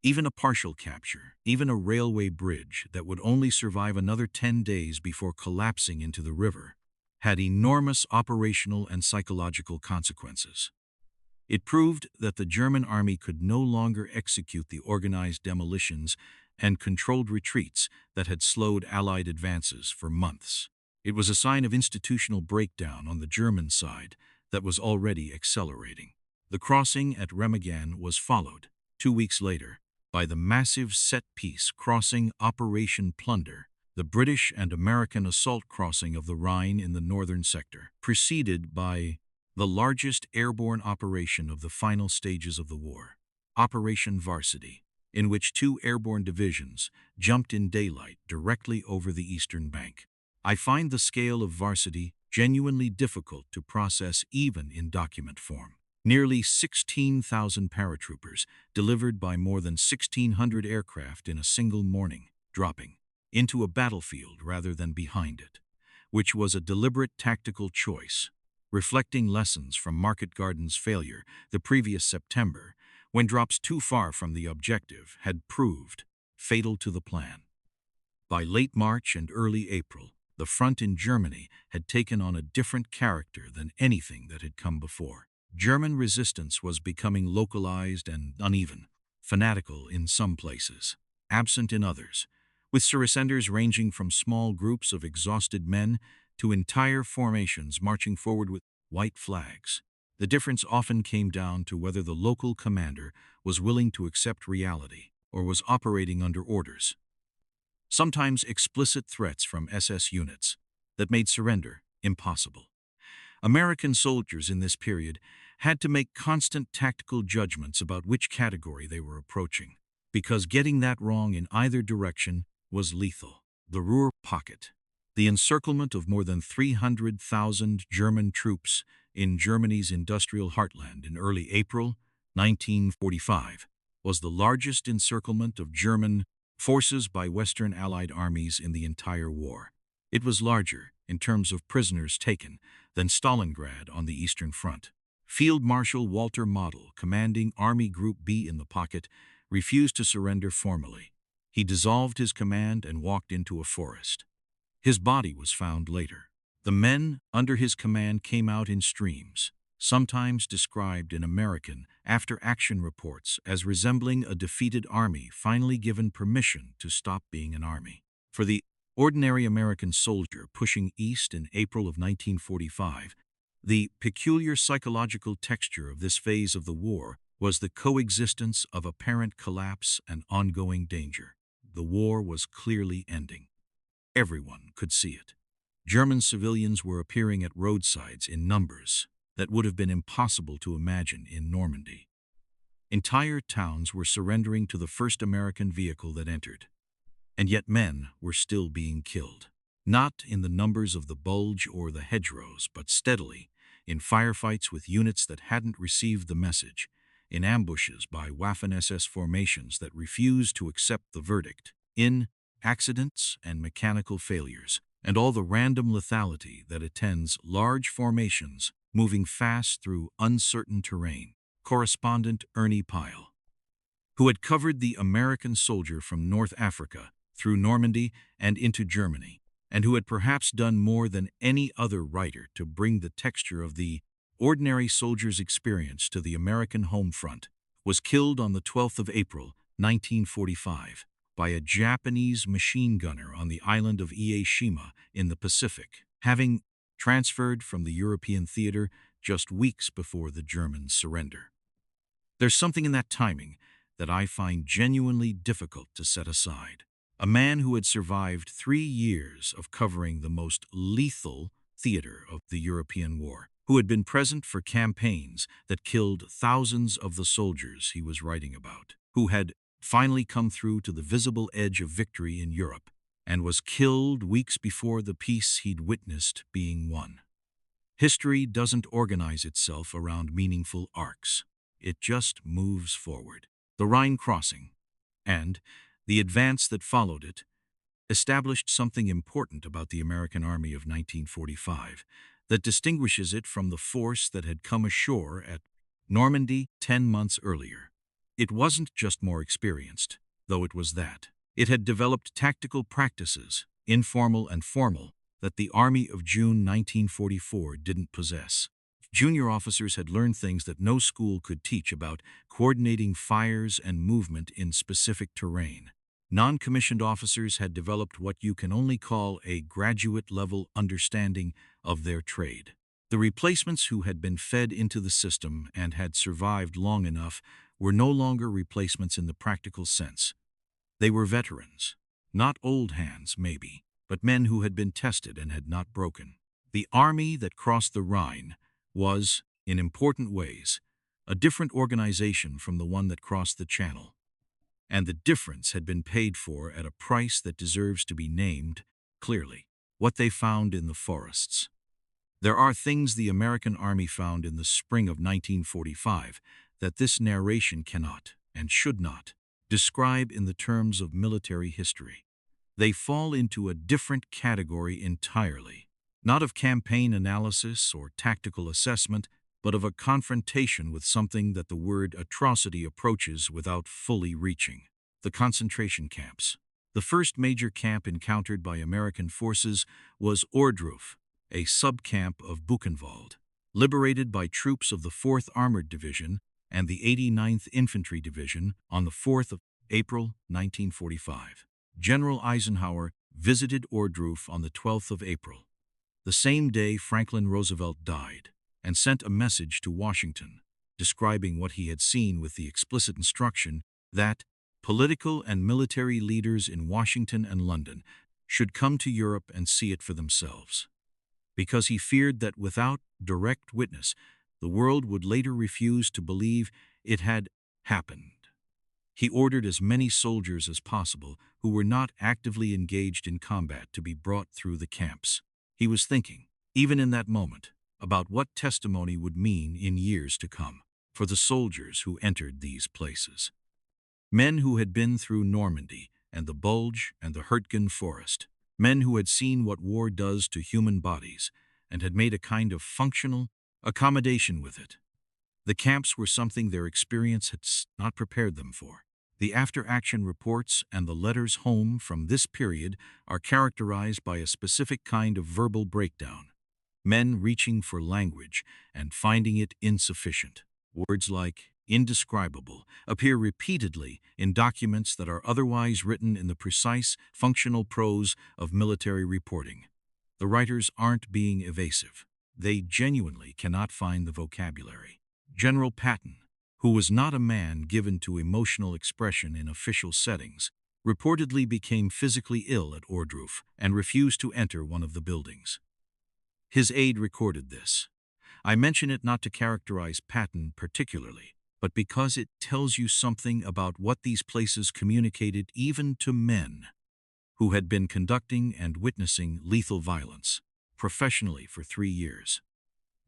Even a partial capture, even a railway bridge that would only survive another 10 days before collapsing into the river, had enormous operational and psychological consequences. It proved that the German army could no longer execute the organized demolitions and controlled retreats that had slowed Allied advances for months. It was a sign of institutional breakdown on the German side that was already accelerating. The crossing at Remagen was followed, 2 weeks later, by the massive set-piece crossing Operation Plunder, the British and American assault crossing of the Rhine in the northern sector, preceded by the largest airborne operation of the final stages of the war, Operation Varsity, in which 2 airborne divisions jumped in daylight directly over the eastern bank. I find the scale of Varsity genuinely difficult to process even in document form. Nearly 16,000 paratroopers delivered by more than 1,600 aircraft in a single morning, dropping into a battlefield rather than behind it, which was a deliberate tactical choice, reflecting lessons from Market Garden's failure the previous September, when drops too far from the objective had proved fatal to the plan. By late March and early April, the front in Germany had taken on a different character than anything that had come before. German resistance was becoming localized and uneven, fanatical in some places, absent in others, with surrenders ranging from small groups of exhausted men to entire formations marching forward with white flags. The difference often came down to whether the local commander was willing to accept reality or was operating under orders. Sometimes explicit threats from SS units that made surrender impossible. American soldiers in this period had to make constant tactical judgments about which category they were approaching, because getting that wrong in either direction was lethal. The Ruhr Pocket, the encirclement of more than 300,000 German troops in Germany's industrial heartland in early April 1945, was the largest encirclement of German forces by Western Allied armies in the entire war. It was larger, in terms of prisoners taken, than Stalingrad on the Eastern Front. Field Marshal Walter Model, commanding Army Group B in the pocket, refused to surrender formally. He dissolved his command and walked into a forest. His body was found later. The men under his command came out in streams, sometimes described in American after-action reports as resembling a defeated army finally given permission to stop being an army. For the ordinary American soldier pushing east in April of 1945, the peculiar psychological texture of this phase of the war was the coexistence of apparent collapse and ongoing danger. The war was clearly ending. Everyone could see it. German civilians were appearing at roadsides in numbers that would have been impossible to imagine in Normandy. Entire towns were surrendering to the first American vehicle that entered. And yet men were still being killed. Not in the numbers of the Bulge or the hedgerows, but steadily, in firefights with units that hadn't received the message, in ambushes by Waffen-SS formations that refused to accept the verdict, in accidents and mechanical failures, and all the random lethality that attends large formations moving fast through uncertain terrain. Correspondent Ernie Pyle, who had covered the American soldier from North Africa through Normandy and into Germany, and who had perhaps done more than any other writer to bring the texture of the ordinary soldier's experience to the American home front, was killed on the 12th of April, 1945, by a Japanese machine gunner on the island of Ieshima in the Pacific, having transferred from the European theater just weeks before the Germans' surrender. There's something in that timing that I find genuinely difficult to set aside. A man who had survived 3 years of covering the most lethal theater of the European War, who had been present for campaigns that killed thousands of the soldiers he was writing about, who had finally come through to the visible edge of victory in Europe, and was killed weeks before the peace he'd witnessed being won. History doesn't organize itself around meaningful arcs. It just moves forward. The Rhine crossing, and the advance that followed it, established something important about the American Army of 1945 that distinguishes it from the force that had come ashore at Normandy 10 months earlier. It wasn't just more experienced, though it was that. It had developed tactical practices, informal and formal, that the Army of June 1944 didn't possess. Junior officers had learned things that no school could teach about coordinating fires and movement in specific terrain. Non-commissioned officers had developed what you can only call a graduate-level understanding of their trade. The replacements who had been fed into the system and had survived long enough were no longer replacements in the practical sense. They were veterans, not old hands, maybe, but men who had been tested and had not broken. The army that crossed the Rhine was, in important ways, a different organization from the one that crossed the Channel. And the difference had been paid for at a price that deserves to be named clearly: what they found in the forests. There are things the American Army found in the spring of 1945 that this narration cannot, and should not, describe in the terms of military history. They fall into a different category entirely, not of campaign analysis or tactical assessment, but of a confrontation with something that the word atrocity approaches without fully reaching: the concentration camps. The first major camp encountered by American forces was Ohrdruf, a subcamp of Buchenwald, liberated by troops of the 4th Armored Division and the 89th Infantry Division on the 4th of April 1945. General Eisenhower visited Ohrdruf on the 12th of April, the same day Franklin Roosevelt died, and sent a message to Washington, describing what he had seen with the explicit instruction that political and military leaders in Washington and London should come to Europe and see it for themselves, because he feared that without direct witness, the world would later refuse to believe it had happened. He ordered as many soldiers as possible who were not actively engaged in combat to be brought through the camps. He was thinking, even in that moment, about what testimony would mean in years to come for the soldiers who entered these places. Men who had been through Normandy and the Bulge and the Hurtgen Forest. Men who had seen what war does to human bodies and had made a kind of functional accommodation with it. The camps were something their experience had not prepared them for. The after-action reports and the letters home from this period are characterized by a specific kind of verbal breakdown. Men reaching for language and finding it insufficient. Words like indescribable appear repeatedly in documents that are otherwise written in the precise, functional prose of military reporting. The writers aren't being evasive. They genuinely cannot find the vocabulary. General Patton, who was not a man given to emotional expression in official settings, reportedly became physically ill at Ohrdruf and refused to enter one of the buildings. His aide recorded this. I mention it not to characterize Patton particularly, but because it tells you something about what these places communicated even to men who had been conducting and witnessing lethal violence professionally for 3 years.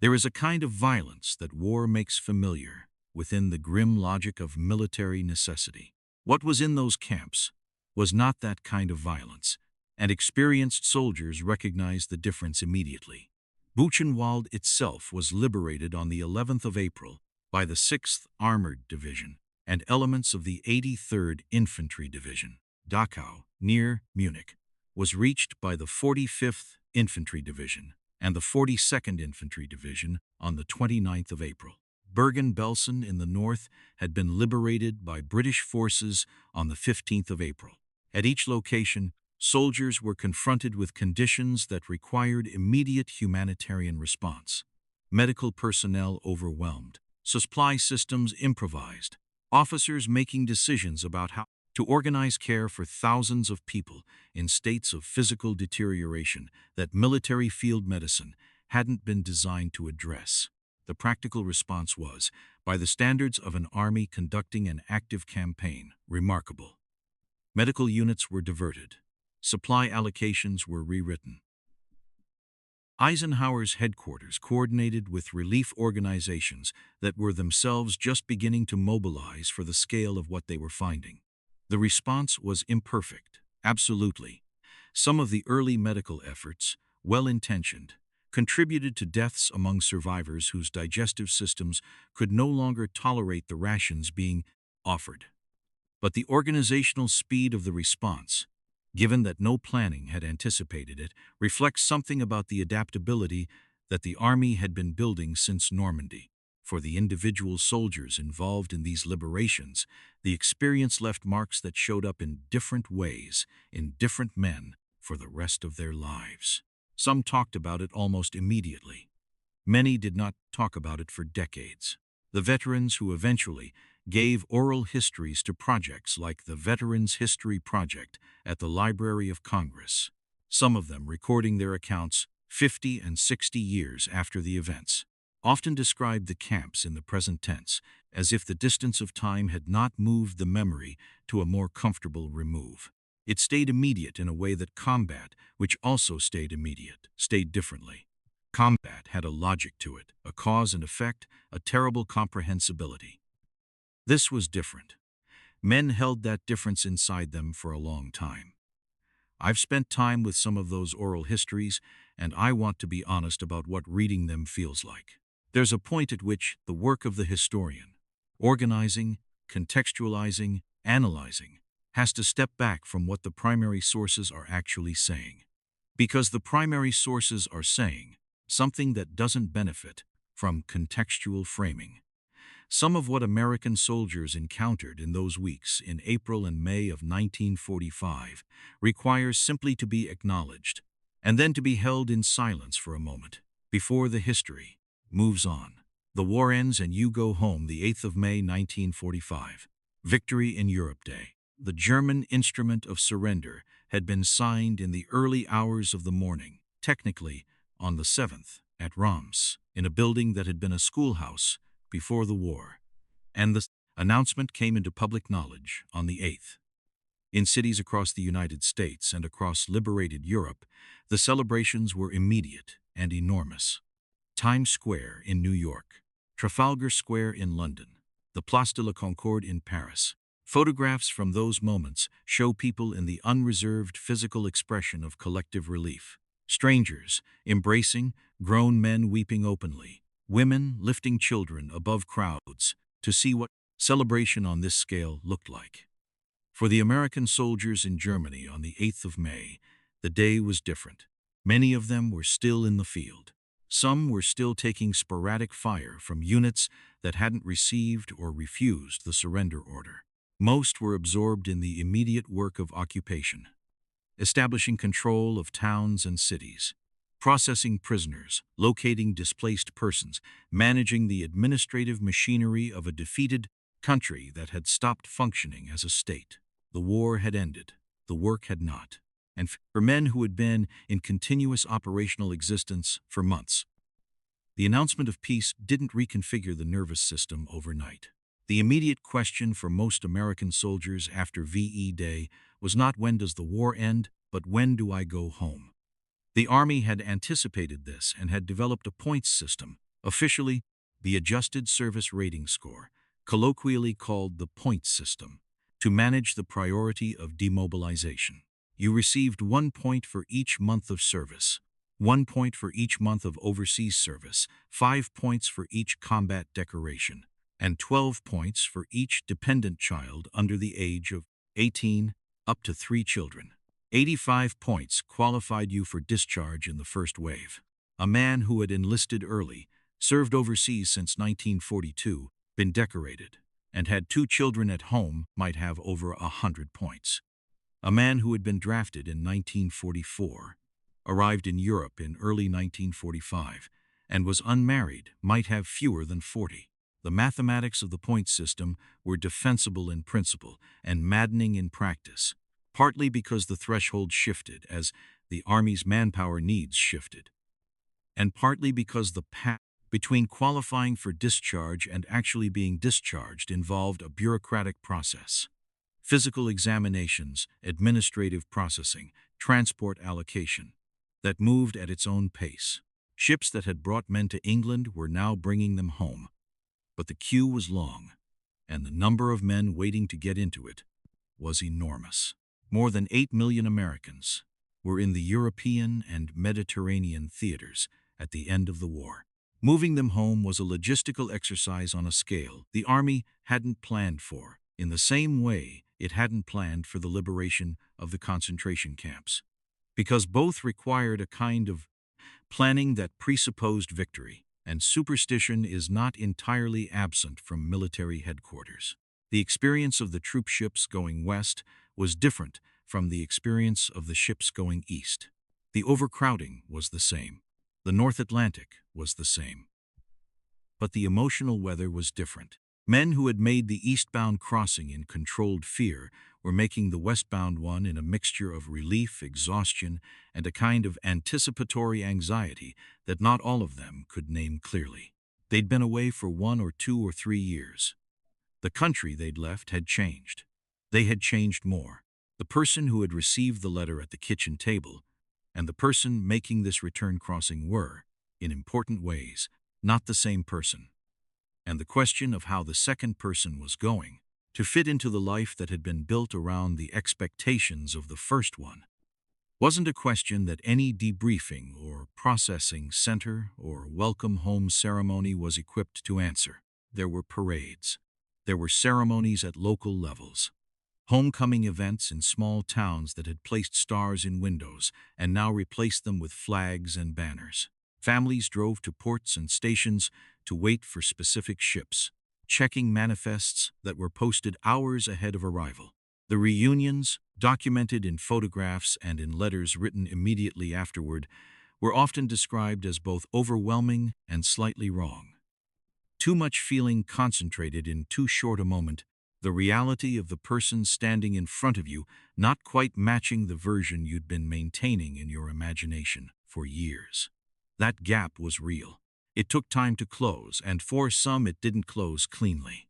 There is a kind of violence that war makes familiar within the grim logic of military necessity. What was in those camps was not that kind of violence, and experienced soldiers recognized the difference immediately. Buchenwald itself was liberated on the 11th of April by the 6th Armored Division and elements of the 83rd Infantry Division. Dachau, near Munich, was reached by the 45th Infantry Division and the 42nd Infantry Division on the 29th of April. Bergen-Belsen in the north had been liberated by British forces on the 15th of April. At each location, soldiers were confronted with conditions that required immediate humanitarian response. Medical personnel overwhelmed, supply systems improvised, officers making decisions about how to organize care for thousands of people in states of physical deterioration that military field medicine hadn't been designed to address. The practical response was, by the standards of an army conducting an active campaign, remarkable. Medical units were diverted. Supply allocations were rewritten. Eisenhower's headquarters coordinated with relief organizations that were themselves just beginning to mobilize for the scale of what they were finding. The response was imperfect, absolutely. Some of the early medical efforts, well-intentioned, contributed to deaths among survivors whose digestive systems could no longer tolerate the rations being offered. But the organizational speed of the response, given that no planning had anticipated it, reflects something about the adaptability that the Army had been building since Normandy. For the individual soldiers involved in these liberations, the experience left marks that showed up in different ways, in different men, for the rest of their lives. Some talked about it almost immediately. Many did not talk about it for decades. The veterans who eventually gave oral histories to projects like the Veterans History Project at the Library of Congress, some of them recording their accounts 50 and 60 years after the events, often described the camps in the present tense, as if the distance of time had not moved the memory to a more comfortable remove. It stayed immediate in a way that combat, which also stayed immediate, stayed differently. Combat had a logic to it, a cause and effect, a terrible comprehensibility. This was different. Men held that difference inside them for a long time. I've spent time with some of those oral histories, and I want to be honest about what reading them feels like. There's a point at which the work of the historian, organizing, contextualizing, analyzing, has to step back from what the primary sources are actually saying. Because the primary sources are saying something that doesn't benefit from contextual framing. Some of what American soldiers encountered in those weeks in April and May of 1945 requires simply to be acknowledged, and then to be held in silence for a moment, before the history moves on. The war ends and you go home the 8th of May 1945. Victory in Europe Day. The German instrument of surrender had been signed in the early hours of the morning, technically on the 7th, at Reims, in a building that had been a schoolhouse before the war, and the announcement came into public knowledge on the 8th. In cities across the United States and across liberated Europe, the celebrations were immediate and enormous. Times Square in New York, Trafalgar Square in London, the Place de la Concorde in Paris. Photographs from those moments show people in the unreserved physical expression of collective relief. Strangers embracing, grown men weeping openly, women lifting children above crowds to see what celebration on this scale looked like. For the American soldiers in Germany on the 8th of May, the day was different. Many of them were still in the field. Some were still taking sporadic fire from units that hadn't received or refused the surrender order. Most were absorbed in the immediate work of occupation, establishing control of towns and cities, processing prisoners, locating displaced persons, managing the administrative machinery of a defeated country that had stopped functioning as a state. The war had ended, the work had not, and for men who had been in continuous operational existence for months, the announcement of peace didn't reconfigure the nervous system overnight. The immediate question for most American soldiers after VE Day was not when does the war end, but when do I go home? The Army had anticipated this and had developed a points system, officially the Adjusted Service Rating Score, colloquially called the points system, to manage the priority of demobilization. You received 1 point for each month of service, 1 point for each month of overseas service, 5 points for each combat decoration, and 12 points for each dependent child under the age of 18, up to 3 children. 85 points qualified you for discharge in the first wave. A man who had enlisted early, served overseas since 1942, been decorated, and had 2 children at home might have over 100 points. A man who had been drafted in 1944, arrived in Europe in early 1945, and was unmarried might have fewer than 40. The mathematics of the point system were defensible in principle and maddening in practice, partly because the threshold shifted as the Army's manpower needs shifted, and partly because the path between qualifying for discharge and actually being discharged involved a bureaucratic process. Physical examinations, administrative processing, transport allocation, that moved at its own pace. Ships that had brought men to England were now bringing them home. But the queue was long, and the number of men waiting to get into it was enormous. More than 8 million Americans were in the European and Mediterranean theaters at the end of the war. Moving them home was a logistical exercise on a scale the Army hadn't planned for, in the same way it hadn't planned for the liberation of the concentration camps, because both required a kind of planning that presupposed victory, and superstition is not entirely absent from military headquarters. The experience of the troop ships going west was different from the experience of the ships going east. The overcrowding was the same. The North Atlantic was the same. But the emotional weather was different. Men who had made the eastbound crossing in controlled fear were making the westbound one in a mixture of relief, exhaustion, and a kind of anticipatory anxiety that not all of them could name clearly. They'd been away for 1 or 2 or 3 years. The country they'd left had changed. They had changed more. The person who had received the letter at the kitchen table and the person making this return crossing were, in important ways, not the same person. And the question of how the second person was going to fit into the life that had been built around the expectations of the first one wasn't a question that any debriefing or processing center or welcome home ceremony was equipped to answer. There were parades. There were ceremonies at local levels. Homecoming events in small towns that had placed stars in windows and now replaced them with flags and banners. Families drove to ports and stations to wait for specific ships, checking manifests that were posted hours ahead of arrival. The reunions, documented in photographs and in letters written immediately afterward, were often described as both overwhelming and slightly wrong. Too much feeling concentrated in too short a moment, the reality of the person standing in front of you not quite matching the version you'd been maintaining in your imagination for years. That gap was real. It took time to close, and for some it didn't close cleanly.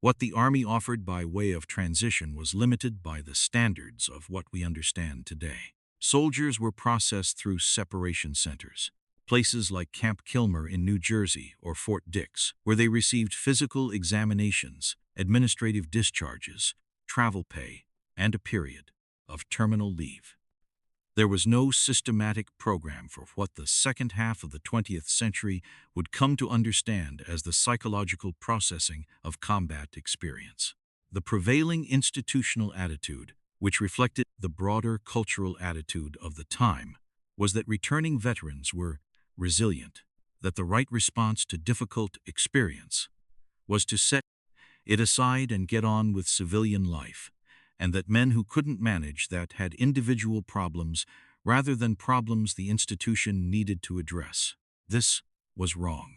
What the Army offered by way of transition was limited by the standards of what we understand today. Soldiers were processed through separation centers, places like Camp Kilmer in New Jersey or Fort Dix, where they received physical examinations, administrative discharges, travel pay, and a period of terminal leave. There was no systematic program for what the second half of the 20th century would come to understand as the psychological processing of combat experience. The prevailing institutional attitude, which reflected the broader cultural attitude of the time, was that returning veterans were resilient, that the right response to difficult experience was to set it aside and get on with civilian life, and that men who couldn't manage that had individual problems rather than problems the institution needed to address. This was wrong.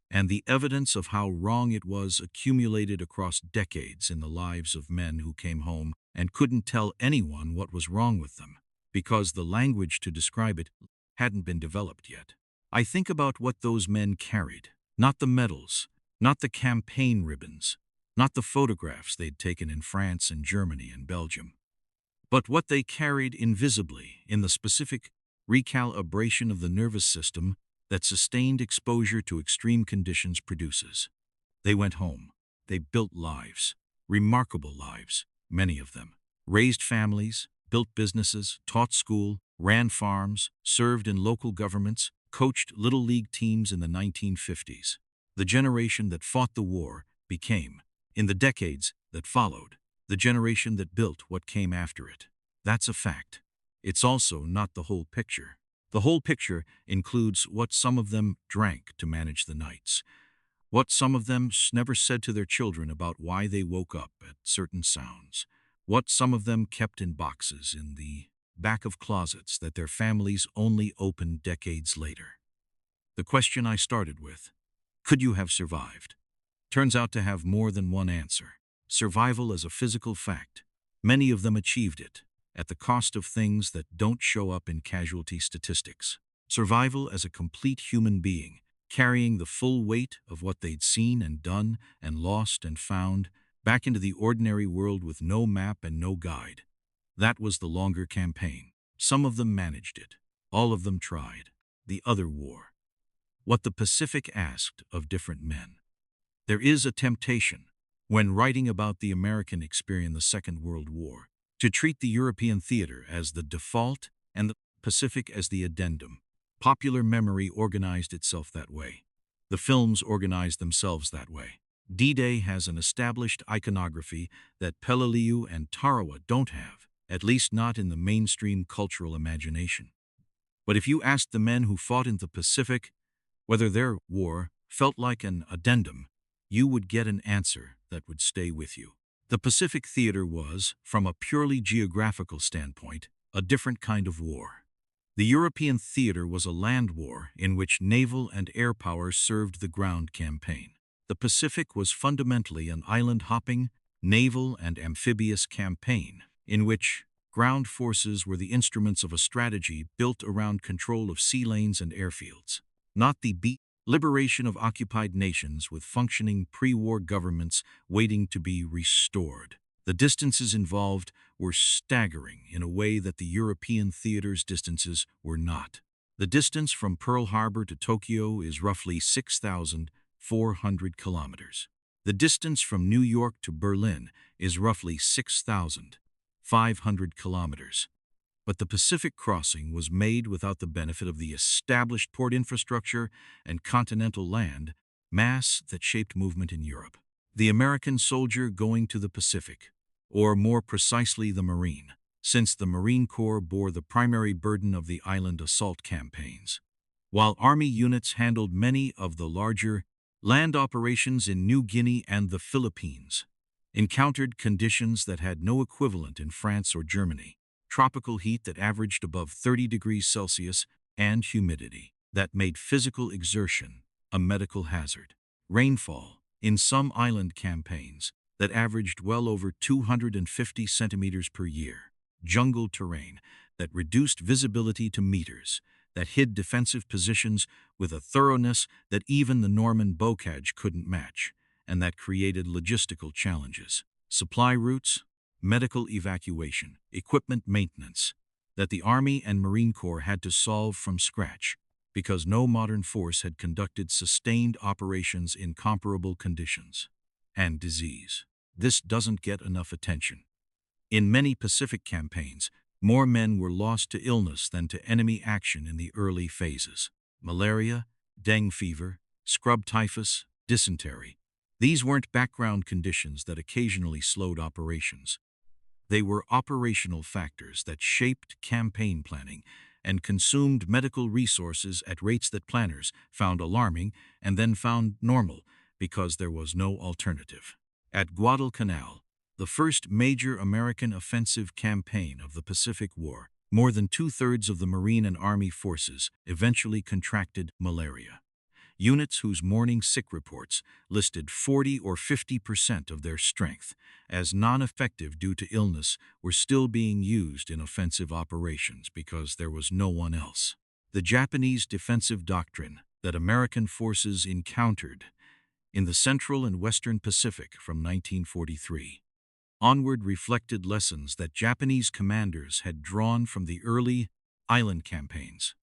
And the evidence of how wrong it was accumulated across decades in the lives of men who came home and couldn't tell anyone what was wrong with them, because the language to describe it hadn't been developed yet. I think about what those men carried, not the medals, not the campaign ribbons, not the photographs they'd taken in France and Germany and Belgium, but what they carried invisibly in the specific recalibration of the nervous system that sustained exposure to extreme conditions produces. They went home. They built lives, remarkable lives, many of them. Raised families, built businesses, taught school, ran farms, served in local governments, coached little league teams in the 1950s. The generation that fought the war became, in the decades that followed, the generation that built what came after it. That's a fact. it's also not the whole picture. The whole picture includes what some of them drank to manage the nights, what some of them never said to their children about why they woke up at certain sounds, what some of them kept in boxes in the back of closets that their families only opened decades later. The question I started with, could you have survived, turns out to have more than one answer. Survival as a physical fact. Many of them achieved it, at the cost of things that don't show up in casualty statistics. Survival as a complete human being, carrying the full weight of what they'd seen and done and lost and found back into the ordinary world with no map and no guide. That was the longer campaign. Some of them managed it. All of them tried. The other war. What the Pacific asked of different men. There is a temptation, when writing about the American experience in the Second World War, to treat the European theater as the default and the Pacific as the addendum. Popular memory organized itself that way. The films organized themselves that way. D-Day has an established iconography that Peleliu and Tarawa don't have, at least not in the mainstream cultural imagination. But if you asked the men who fought in the Pacific whether their war felt like an addendum, you would get an answer that would stay with you. The Pacific theater was, from a purely geographical standpoint, a different kind of war. The European theater was a land war in which naval and air power served the ground campaign. The Pacific was fundamentally an island-hopping, naval and amphibious campaign in which ground forces were the instruments of a strategy built around control of sea lanes and airfields, not the liberation of occupied nations with functioning pre-war governments waiting to be restored. The distances involved were staggering in a way that the European theater's distances were not. The distance from Pearl Harbor to Tokyo is roughly 6,400 kilometers. The distance from New York to Berlin is roughly 6,500 kilometers. But the Pacific crossing was made without the benefit of the established port infrastructure and continental land mass that shaped movement in Europe. The American soldier going to the Pacific, or more precisely the Marine, since the Marine Corps bore the primary burden of the island assault campaigns, while Army units handled many of the larger land operations in New Guinea and the Philippines, encountered conditions that had no equivalent in France or Germany. Tropical heat that averaged above 30 degrees Celsius and humidity that made physical exertion a medical hazard. Rainfall in some island campaigns that averaged well over 250 centimeters per year. Jungle terrain that reduced visibility to meters, that hid defensive positions with a thoroughness that even the Norman bocage couldn't match, and that created logistical challenges. Supply routes, medical evacuation, equipment maintenance, that the Army and Marine Corps had to solve from scratch because no modern force had conducted sustained operations in comparable conditions. And disease. This doesn't get enough attention. In many Pacific campaigns, more men were lost to illness than to enemy action in the early phases. Malaria, dengue fever, scrub typhus, dysentery. These weren't background conditions that occasionally slowed operations. They were operational factors that shaped campaign planning and consumed medical resources at rates that planners found alarming and then found normal because there was no alternative. At Guadalcanal, the first major American offensive campaign of the Pacific War, more than two-thirds of the Marine and Army forces eventually contracted malaria. Units whose morning sick reports listed 40 or 50% of their strength as non-effective due to illness were still being used in offensive operations because there was no one else. The Japanese defensive doctrine that American forces encountered in the Central and Western Pacific from 1943 onward reflected lessons that Japanese commanders had drawn from the early island campaigns.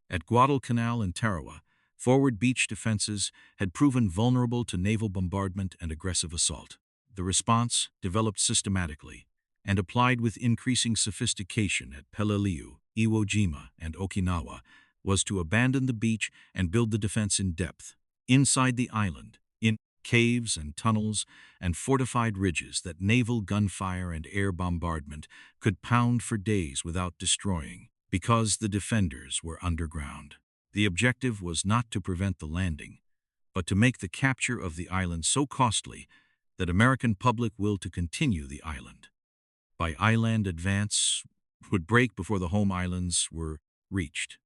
At Guadalcanal and Tarawa, forward beach defenses had proven vulnerable to naval bombardment and aggressive assault. The response, developed systematically and applied with increasing sophistication at Peleliu, Iwo Jima, and Okinawa, was to abandon the beach and build the defense in depth, inside the island, in caves and tunnels, and fortified ridges that naval gunfire and air bombardment could pound for days without destroying, because the defenders were underground. The objective was not to prevent the landing, but to make the capture of the island so costly that American public will to continue the island. By island advance would break before the home islands were reached.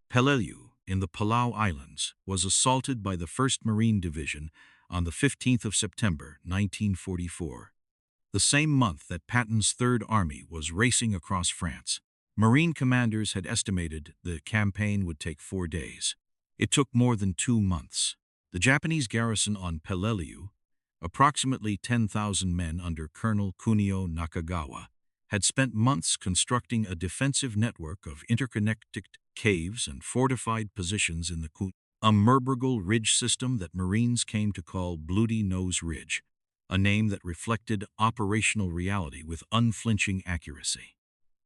Peleliu, in the Palau Islands, was assaulted by the 1st Marine Division on the 15th of September, 1944, the same month that Patton's Third Army was racing across France. Marine commanders had estimated the campaign would take 4 days. It took more than 2 months. The Japanese garrison on Peleliu, approximately 10,000 men under Colonel Kunio Nakagawa, had spent months constructing a defensive network of interconnected caves and fortified positions in a Murbergal ridge system that Marines came to call Bloody Nose Ridge, a name that reflected operational reality with unflinching accuracy.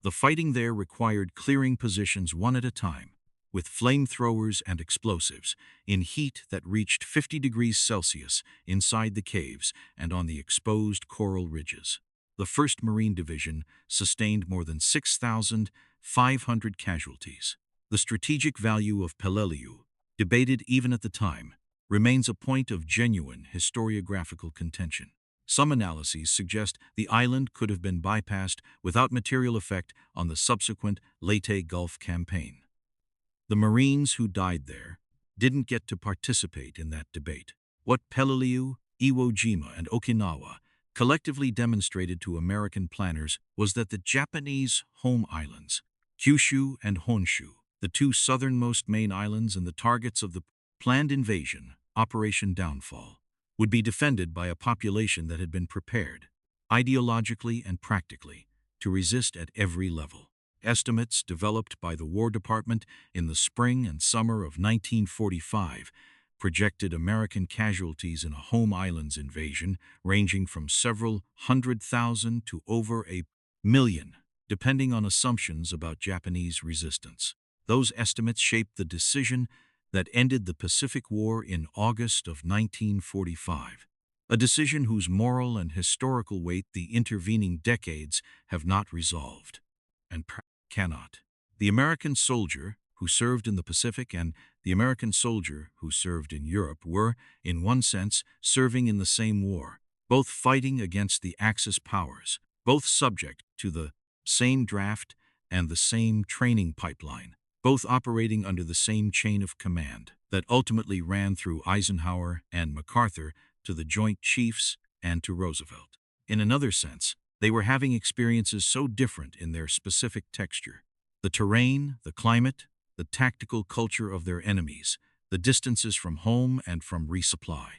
The fighting there required clearing positions one at a time, with flamethrowers and explosives, in heat that reached 50 degrees Celsius inside the caves and on the exposed coral ridges. The 1st Marine Division sustained more than 6,500 casualties. The strategic value of Peleliu, debated even at the time, remains a point of genuine historiographical contention. Some analyses suggest the island could have been bypassed without material effect on the subsequent Leyte Gulf campaign. The Marines who died there didn't get to participate in that debate. What Peleliu, Iwo Jima, and Okinawa collectively demonstrated to American planners was that the Japanese home islands, Kyushu and Honshu, the 2 southernmost main islands and the targets of the planned invasion, Operation Downfall, would be defended by a population that had been prepared, ideologically and practically, to resist at every level. Estimates developed by the War Department in the spring and summer of 1945 projected American casualties in a home islands invasion ranging from several 100,000 to over 1 million, depending on assumptions about Japanese resistance. Those estimates shaped the decision that ended the Pacific War in August of 1945, a decision whose moral and historical weight the intervening decades have not resolved, and cannot. The American soldier who served in the Pacific and the American soldier who served in Europe were, in one sense, serving in the same war, both fighting against the Axis powers, both subject to the same draft and the same training pipeline, both operating under the same chain of command that ultimately ran through Eisenhower and MacArthur to the Joint Chiefs and to Roosevelt. In another sense, they were having experiences so different in their specific texture. The terrain, the climate, the tactical culture of their enemies, the distances from home and from resupply.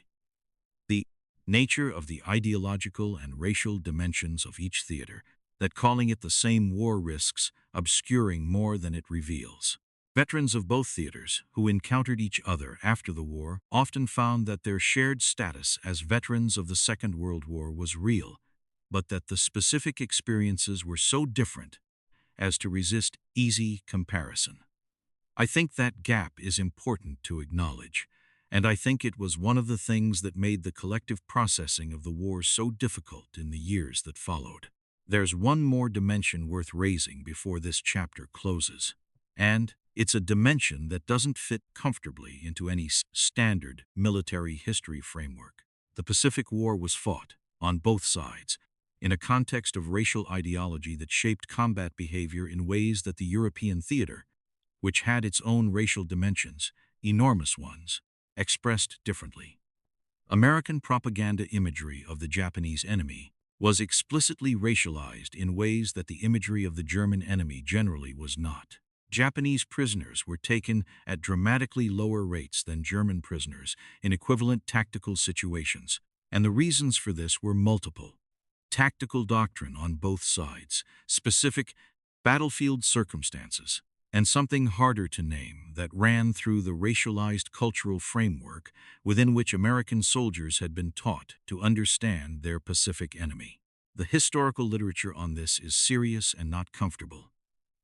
The nature of the ideological and racial dimensions of each theater, that calling it the same war risks obscuring more than it reveals. Veterans of both theaters who encountered each other after the war often found that their shared status as veterans of the Second World War was real, but that the specific experiences were so different as to resist easy comparison. I think that gap is important to acknowledge, and I think it was one of the things that made the collective processing of the war so difficult in the years that followed. There's one more dimension worth raising before this chapter closes, and it's a dimension that doesn't fit comfortably into any standard military history framework. The Pacific War was fought, on both sides, in a context of racial ideology that shaped combat behavior in ways that the European theater, which had its own racial dimensions, enormous ones, expressed differently. American propaganda imagery of the Japanese enemy was explicitly racialized in ways that the imagery of the German enemy generally was not. Japanese prisoners were taken at dramatically lower rates than German prisoners in equivalent tactical situations, and the reasons for this were multiple. Tactical doctrine on both sides, specific battlefield circumstances, and something harder to name that ran through the racialized cultural framework within which American soldiers had been taught to understand their Pacific enemy. The historical literature on this is serious and not comfortable,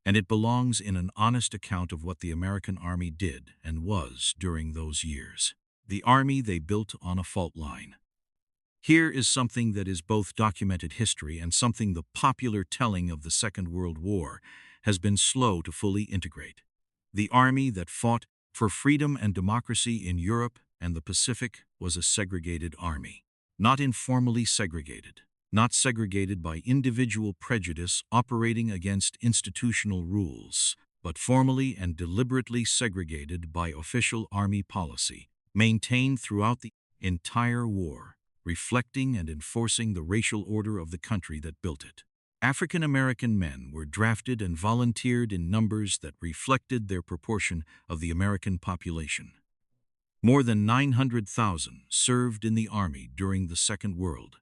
and it belongs in an honest account of what the American Army did and was during those years. the army they built on a fault line. Here is something that is both documented history and something the popular telling of the Second World War has been slow to fully integrate. The army that fought for freedom and democracy in Europe and the Pacific was a segregated army. Not informally segregated, not segregated by individual prejudice operating against institutional rules, but formally and deliberately segregated by official army policy, maintained throughout the entire war, reflecting and enforcing the racial order of the country that built it. African American men were drafted and volunteered in numbers that reflected their proportion of the American population. More than 900,000 served in the Army during the Second World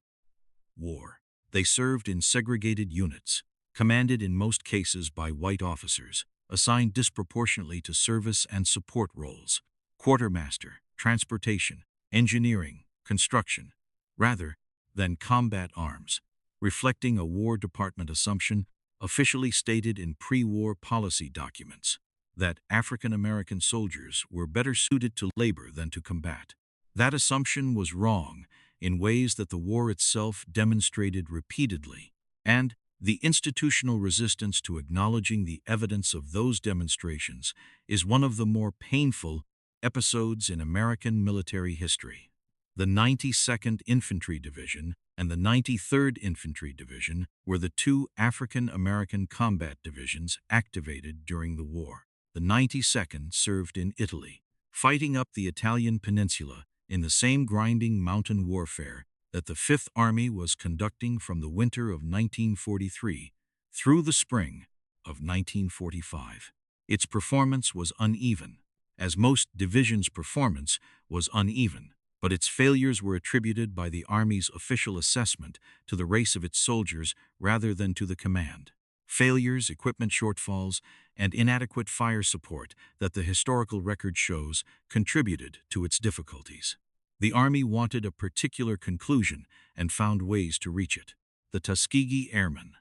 War. They served in segregated units, commanded in most cases by white officers, assigned disproportionately to service and support roles, quartermaster, transportation, engineering, construction, rather than combat arms, reflecting a War Department assumption officially stated in pre-war policy documents that African American soldiers were better suited to labor than to combat. That assumption was wrong in ways that the war itself demonstrated repeatedly, and the institutional resistance to acknowledging the evidence of those demonstrations is one of the more painful episodes in American military history. The 92nd Infantry Division and the 93rd Infantry Division were the two African American combat divisions activated during the war. The 92nd served in Italy, fighting up the Italian peninsula in the same grinding mountain warfare that the Fifth Army was conducting from the winter of 1943 through the spring of 1945. Its performance was uneven, as most divisions' performance was uneven, but its failures were attributed by the Army's official assessment to the race of its soldiers rather than to the command. Failures, equipment shortfalls, and inadequate fire support that the historical record shows contributed to its difficulties. The Army wanted a particular conclusion and found ways to reach it. The Tuskegee Airmen,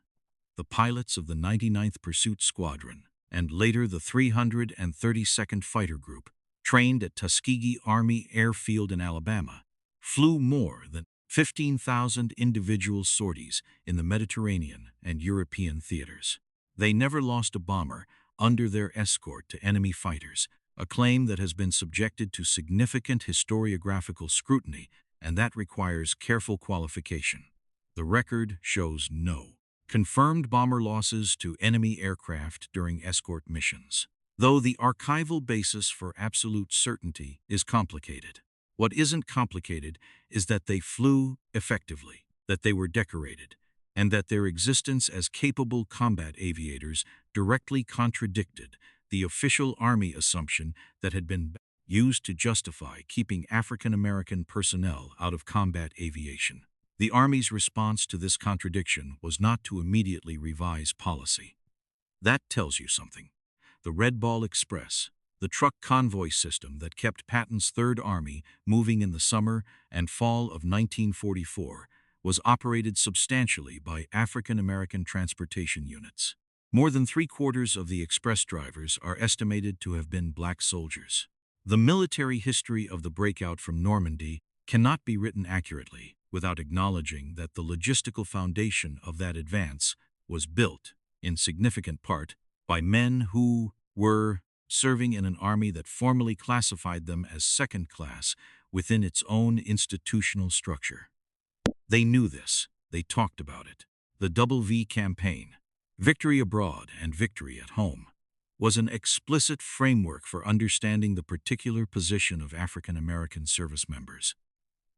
the pilots of the 99th Pursuit Squadron, and later the 332nd Fighter Group, trained at Tuskegee Army Airfield in Alabama, flew more than 15,000 individual sorties in the Mediterranean and European theaters. They never lost a bomber under their escort to enemy fighters, a claim that has been subjected to significant historiographical scrutiny and that requires careful qualification. The record shows no confirmed bomber losses to enemy aircraft during escort missions, though the archival basis for absolute certainty is complicated. What isn't complicated is that they flew effectively, that they were decorated, and that their existence as capable combat aviators directly contradicted the official Army assumption that had been used to justify keeping African American personnel out of combat aviation. The Army's response to this contradiction was not to immediately revise policy. That tells you something. The Red Ball Express, the truck convoy system that kept Patton's Third Army moving in the summer and fall of 1944, was operated substantially by African American transportation units. More than 3/4 of the express drivers are estimated to have been black soldiers. The military history of the breakout from Normandy cannot be written accurately without acknowledging that the logistical foundation of that advance was built, in significant part, by men who were serving in an army that formally classified them as second class within its own institutional structure. They knew this. They talked about it. The WW campaign, Victory Abroad and Victory at Home, was an explicit framework for understanding the particular position of African American service members,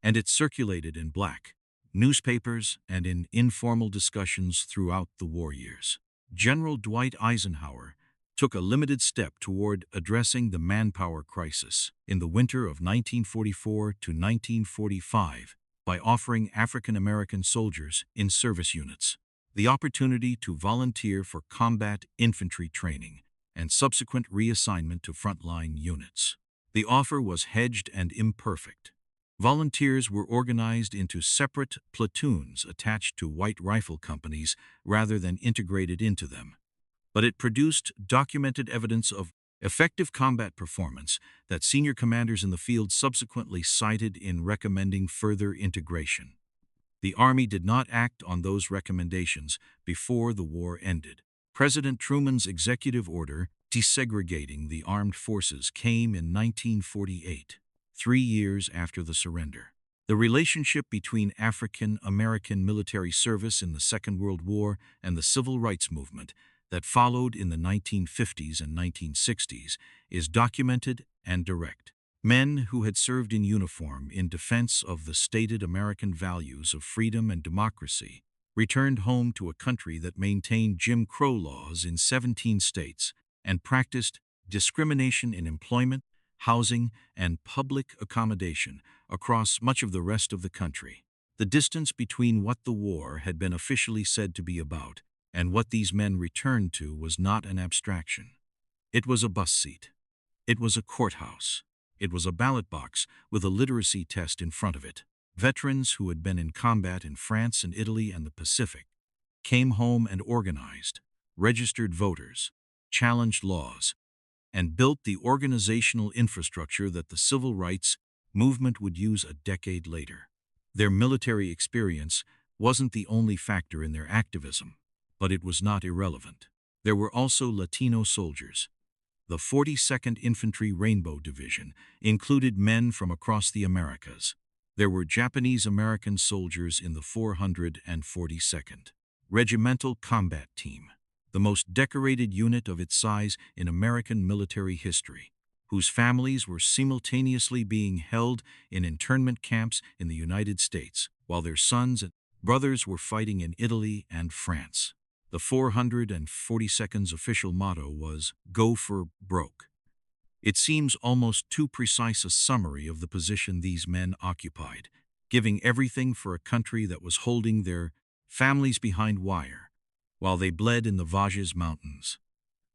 and it circulated in black newspapers and in informal discussions throughout the war years. General Dwight Eisenhower took a limited step toward addressing the manpower crisis in the winter of 1944 to 1945 by offering African American soldiers in service units the opportunity to volunteer for combat infantry training and subsequent reassignment to frontline units. The offer was hedged and imperfect. Volunteers were organized into separate platoons attached to white rifle companies rather than integrated into them, but it produced documented evidence of Effective combat performance that senior commanders in the field subsequently cited in recommending further integration. The Army did not act on those recommendations before the war ended. President Truman's executive order desegregating the armed forces came in 1948, 3 years after the surrender. The relationship between African-American military service in the Second World War and the Civil Rights Movement that followed in the 1950s and 1960s is documented and direct. Men who had served in uniform in defense of the stated American values of freedom and democracy returned home to a country that maintained Jim Crow laws in 17 states and practiced discrimination in employment, housing, and public accommodation across much of the rest of the country. The distance between what the war had been officially said to be about and what these men returned to was not an abstraction. It was a bus seat. It was a courthouse. It was a ballot box with a literacy test in front of it. Veterans who had been in combat in France and Italy and the Pacific came home and organized, registered voters, challenged laws, and built the organizational infrastructure that the civil rights movement would use a decade later. Their military experience wasn't the only factor in their activism, but it was not irrelevant. There were also Latino soldiers. The 42nd Infantry Rainbow Division included men from across the Americas. There were Japanese-American soldiers in the 442nd Regimental Combat Team, the most decorated unit of its size in American military history, whose families were simultaneously being held in internment camps in the United States, while their sons and brothers were fighting in Italy and France. The 442nd's official motto was, "Go for broke." It seems almost too precise a summary of the position these men occupied, giving everything for a country that was holding their families behind wire, while they bled in the Vosges Mountains.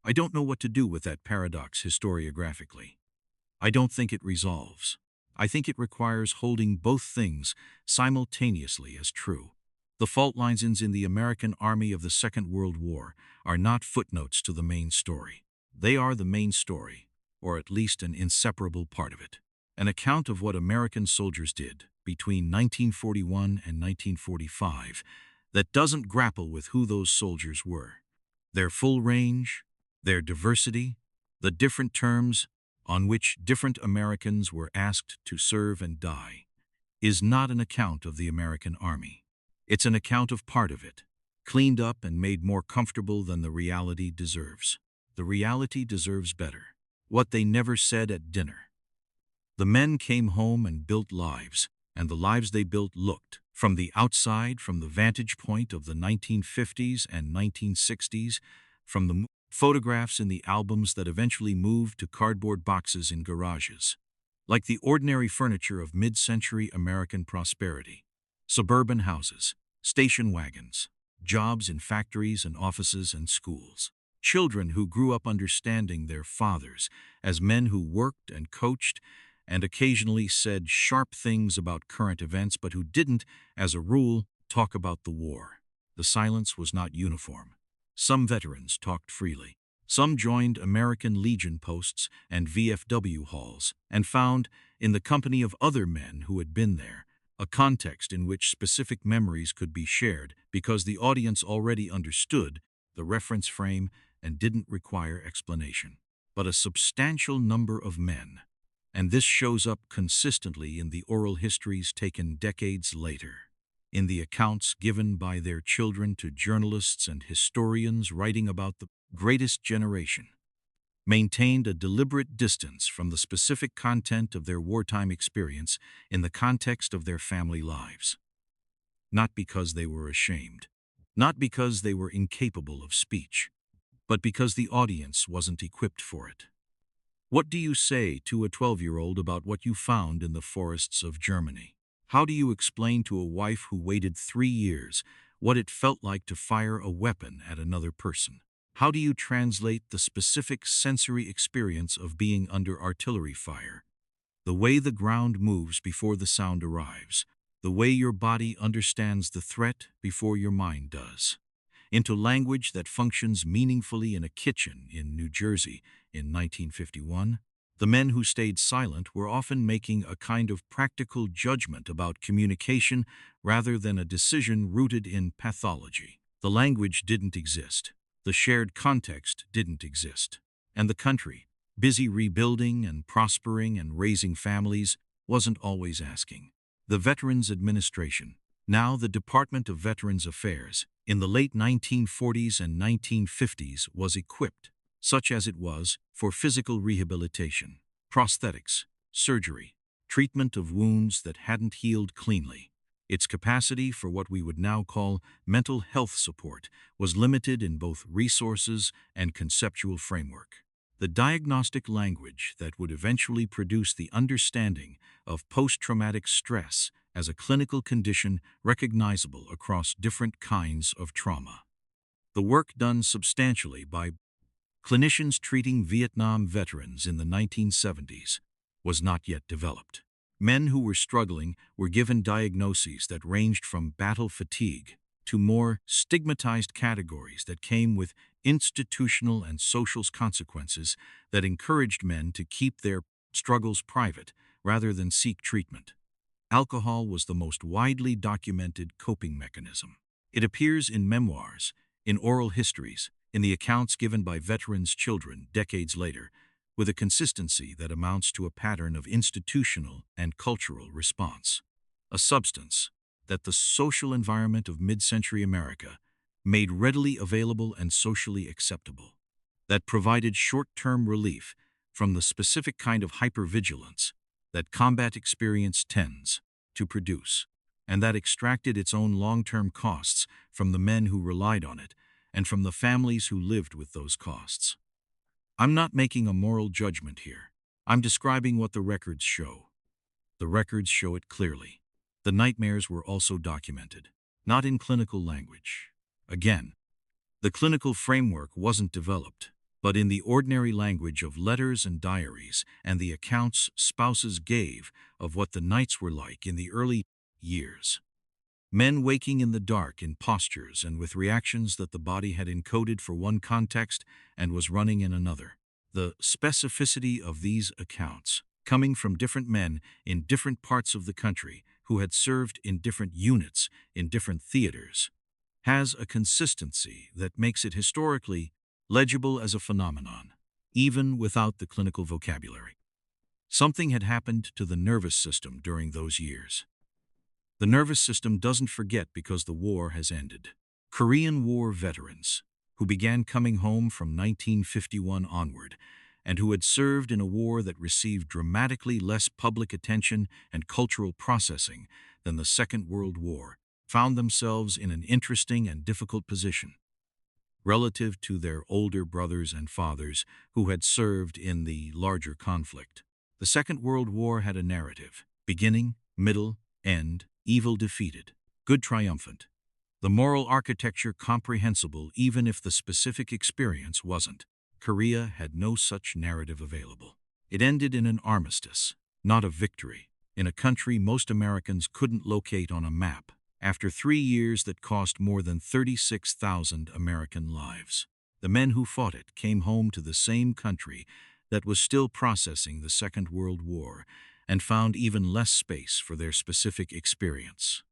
I don't know what to do with that paradox historiographically. I don't think it resolves. I think it requires holding both things simultaneously as true. The fault lines in the American Army of the Second World War are not footnotes to the main story. They are the main story, or at least an inseparable part of it. An account of what American soldiers did between 1941 and 1945 that doesn't grapple with who those soldiers were, their full range, their diversity, the different terms on which different Americans were asked to serve and die, is not an account of the American Army. It's an account of part of it, cleaned up and made more comfortable than the reality deserves. The reality deserves better. What they never said at dinner. The men came home and built lives, and the lives they built looked, from the outside, from the vantage point of the 1950s and 1960s, from the photographs in the albums that eventually moved to cardboard boxes in garages, like the ordinary furniture of mid-century American prosperity. Suburban houses, station wagons, jobs in factories and offices and schools. Children who grew up understanding their fathers as men who worked and coached and occasionally said sharp things about current events, but who didn't, as a rule, talk about the war. The silence was not uniform. Some veterans talked freely. Some joined American Legion posts and VFW halls and found, in the company of other men who had been there, a context in which specific memories could be shared because the audience already understood the reference frame and didn't require explanation. But a substantial number of men, and this shows up consistently in the oral histories taken decades later, in the accounts given by their children to journalists and historians writing about the greatest generation, maintained a deliberate distance from the specific content of their wartime experience in the context of their family lives. Not because they were ashamed, not because they were incapable of speech, but because the audience wasn't equipped for it. What do you say to a 12-year-old about what you found in the forests of Germany? How do you explain to a wife who waited 3 years what it felt like to fire a weapon at another person? How do you translate the specific sensory experience of being under artillery fire? The way the ground moves before the sound arrives, the way your body understands the threat before your mind does. into language that functions meaningfully in a kitchen in New Jersey in 1951. The men who stayed silent were often making a kind of practical judgment about communication rather than a decision rooted in pathology. The language didn't exist. The shared context didn't exist. And the country, busy rebuilding and prospering and raising families, wasn't always asking. The Veterans Administration, now the Department of Veterans Affairs, in the late 1940s and 1950s was equipped, such as it was, for physical rehabilitation, prosthetics, surgery, treatment of wounds that hadn't healed cleanly. Its capacity for what we would now call mental health support was limited in both resources and conceptual framework. The diagnostic language that would eventually produce the understanding of post-traumatic stress as a clinical condition recognizable across different kinds of trauma. The work done substantially by clinicians treating Vietnam veterans in the 1970s was not yet developed. Men who were struggling were given diagnoses that ranged from battle fatigue to more stigmatized categories that came with institutional and social consequences that encouraged men to keep their struggles private rather than seek treatment. Alcohol was the most widely documented coping mechanism. It appears in memoirs, in oral histories, in the accounts given by veterans' children decades later, with a consistency that amounts to a pattern of institutional and cultural response. A substance that the social environment of mid-century America made readily available and socially acceptable, that provided short-term relief from the specific kind of hypervigilance that combat experience tends to produce, and that extracted its own long-term costs from the men who relied on it and from the families who lived with those costs. I'm not making a moral judgment here. I'm describing what the records show. The records show it clearly. The nightmares were also documented, not in clinical language. Again, the clinical framework wasn't developed, but in the ordinary language of letters and diaries and the accounts spouses gave of what the nights were like in the early years. Men waking in the dark in postures and with reactions that the body had encoded for one context and was running in another. The specificity of these accounts, coming from different men in different parts of the country who had served in different units in different theaters, has a consistency that makes it historically legible as a phenomenon, even without the clinical vocabulary. Something had happened to the nervous system during those years. The nervous system doesn't forget because the war has ended. Korean War veterans, who began coming home from 1951 onward, and who had served in a war that received dramatically less public attention and cultural processing than the Second World War, found themselves in an interesting and difficult position relative to their older brothers and fathers who had served in the larger conflict. The Second World War had a narrative: beginning, middle, end, evil defeated, good triumphant. The moral architecture comprehensible even if the specific experience wasn't. Korea had no such narrative available. It ended in an armistice, not a victory, in a country most Americans couldn't locate on a map, after 3 years that cost more than 36,000 American lives. The men who fought it came home to the same country that was still processing the Second World War and found even less space for their specific experience.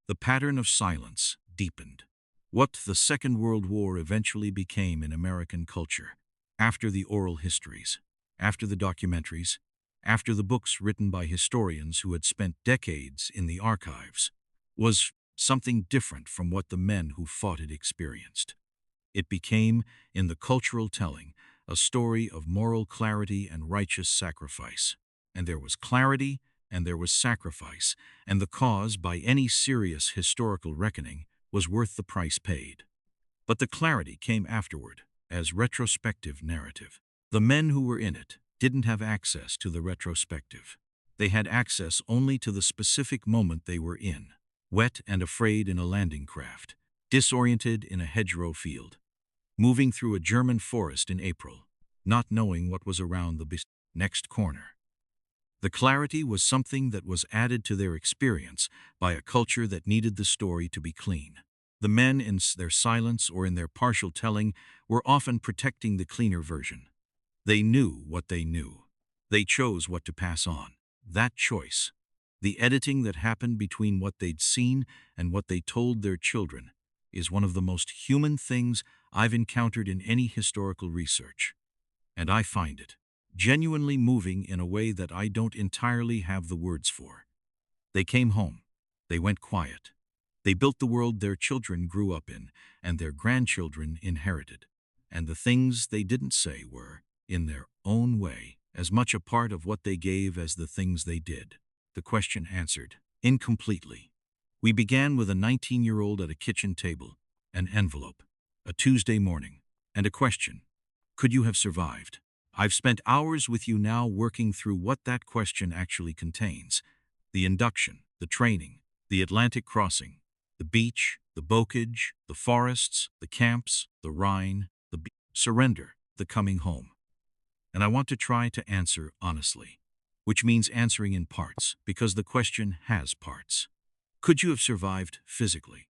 The pattern of silence deepened. What the Second World War eventually became in American culture, after the oral histories, after the documentaries, after the books written by historians who had spent decades in the archives, was something different from what the men who fought it experienced. It became, in the cultural telling, a story of moral clarity and righteous sacrifice. And there was clarity, and there was sacrifice, and the cause, by any serious historical reckoning, was worth the price paid. But the clarity came afterward, as retrospective narrative. The men who were in it didn't have access to the retrospective. They had access only to the specific moment they were in, wet and afraid in a landing craft, disoriented in a hedgerow field, moving through a German forest in April, not knowing what was around the next corner. The clarity was something that was added to their experience by a culture that needed the story to be clean. The men, in their silence or in their partial telling, were often protecting the cleaner version. They knew what they knew. They chose what to pass on. That choice, the editing that happened between what they'd seen and what they told their children, is one of the most human things I've encountered in any historical research. And I find it genuinely moving in a way that I don't entirely have the words for. They came home. They went quiet. They built the world their children grew up in and their grandchildren inherited. And the things they didn't say were, in their own way, as much a part of what they gave as the things they did. The question answered, incompletely. We began with a 19-year-old at a kitchen table, an envelope, a Tuesday morning, and a question. Could you have survived? I've spent hours with you now working through what that question actually contains. The induction, the training, the Atlantic crossing, the beach, the bocage, the forests, the camps, the Rhine, the surrender, the coming home. And I want to try to answer honestly, which means answering in parts, because the question has parts. Could you have survived physically?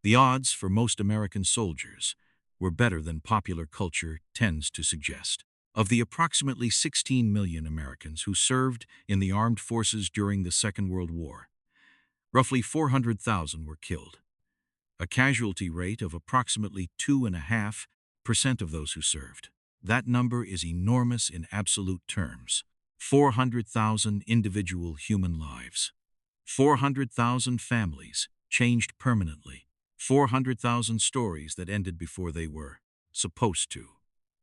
The odds for most American soldiers were better than popular culture tends to suggest. Of the approximately 16 million Americans who served in the armed forces during the Second World War, roughly 400,000 were killed, a casualty rate of approximately 2.5% of those who served. That number is enormous in absolute terms. 400,000 individual human lives. 400,000 families changed permanently. 400,000 stories that ended before they were supposed to.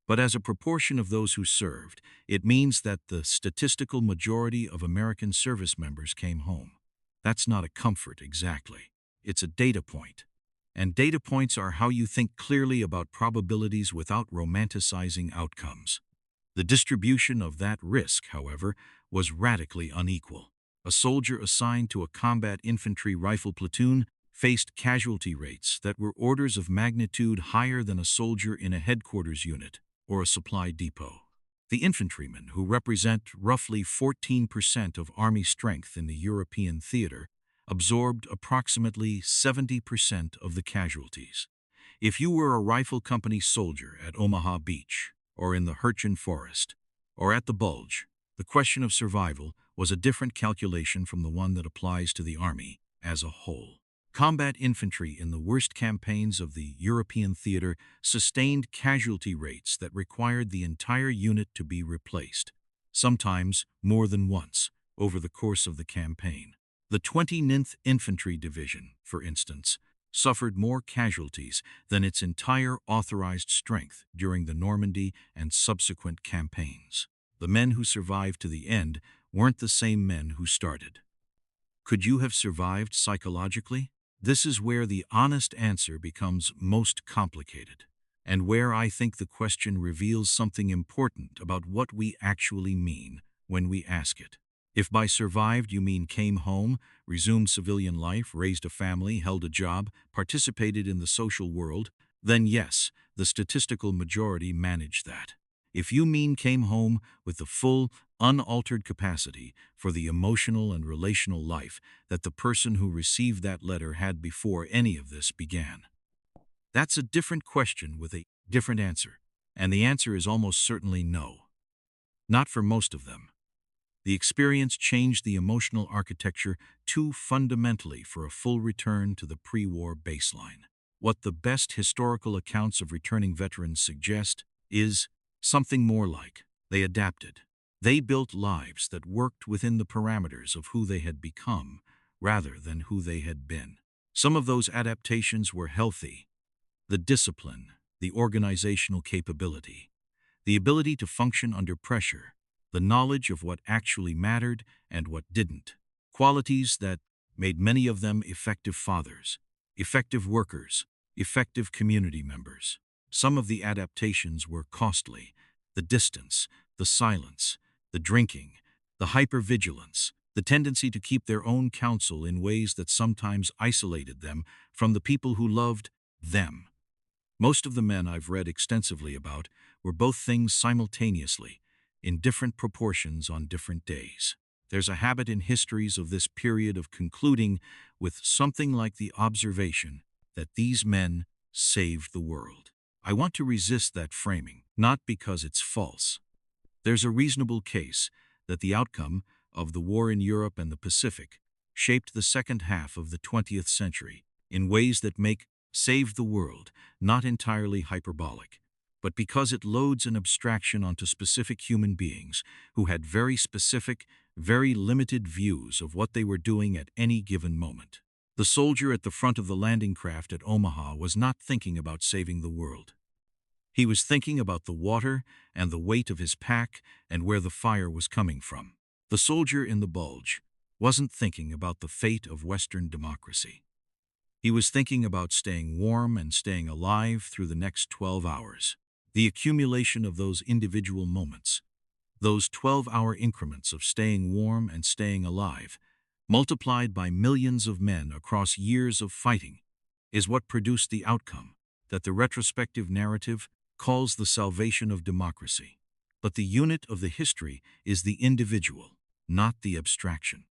But as a proportion of those who served, it means that the statistical majority of American service members came home. That's not a comfort exactly. It's a data point. And data points are how you think clearly about probabilities without romanticizing outcomes. The distribution of that risk, however, was radically unequal. A soldier assigned to a combat infantry rifle platoon faced casualty rates that were orders of magnitude higher than a soldier in a headquarters unit or a supply depot. The infantrymen, who represent roughly 14% of Army strength in the European theater, absorbed approximately 70% of the casualties. If you were a rifle company soldier at Omaha Beach, or in the Hurtgen Forest, or at the Bulge, the question of survival was a different calculation from the one that applies to the Army as a whole. Combat infantry in the worst campaigns of the European theater sustained casualty rates that required the entire unit to be replaced, sometimes more than once, over the course of the campaign. The 29th Infantry Division, for instance, suffered more casualties than its entire authorized strength during the Normandy and subsequent campaigns. The men who survived to the end weren't the same men who started. Could you have survived psychologically? This is where the honest answer becomes most complicated, and where I think the question reveals something important about what we actually mean when we ask it. If by survived you mean came home, resumed civilian life, raised a family, held a job, participated in the social world, then yes, the statistical majority managed that. If you mean came home with the full, unaltered capacity for the emotional and relational life that the person who received that letter had before any of this began, that's a different question with a different answer, and the answer is almost certainly no. Not for most of them. The experience changed the emotional architecture too fundamentally for a full return to the pre-war baseline. What the best historical accounts of returning veterans suggest is something more like they adapted. They built lives that worked within the parameters of who they had become rather than who they had been. Some of those adaptations were healthy. The discipline, the organizational capability, the ability to function under pressure, the knowledge of what actually mattered and what didn't. Qualities that made many of them effective fathers, effective workers, effective community members. Some of the adaptations were costly. The distance, the silence, the drinking, the hypervigilance, the tendency to keep their own counsel in ways that sometimes isolated them from the people who loved them. Most of the men I've read extensively about were both things simultaneously, in different proportions on different days. There's a habit in histories of this period of concluding with something like the observation, that these men saved the world. I want to resist that framing, not because it's false. There's a reasonable case that the outcome of the war in Europe and the Pacific shaped the second half of the 20th century in ways that make save the world not entirely hyperbolic, but because it loads an abstraction onto specific human beings who had very specific, very limited views of what they were doing at any given moment. The soldier at the front of the landing craft at Omaha was not thinking about saving the world. He was thinking about the water and the weight of his pack and where the fire was coming from. The soldier in the Bulge wasn't thinking about the fate of Western democracy. He was thinking about staying warm and staying alive through the next 12 hours. The accumulation of those individual moments, those 12-hour increments of staying warm and staying alive, multiplied by millions of men across years of fighting, is what produced the outcome that the retrospective narrative calls the salvation of democracy. But the unit of the history is the individual, not the abstraction.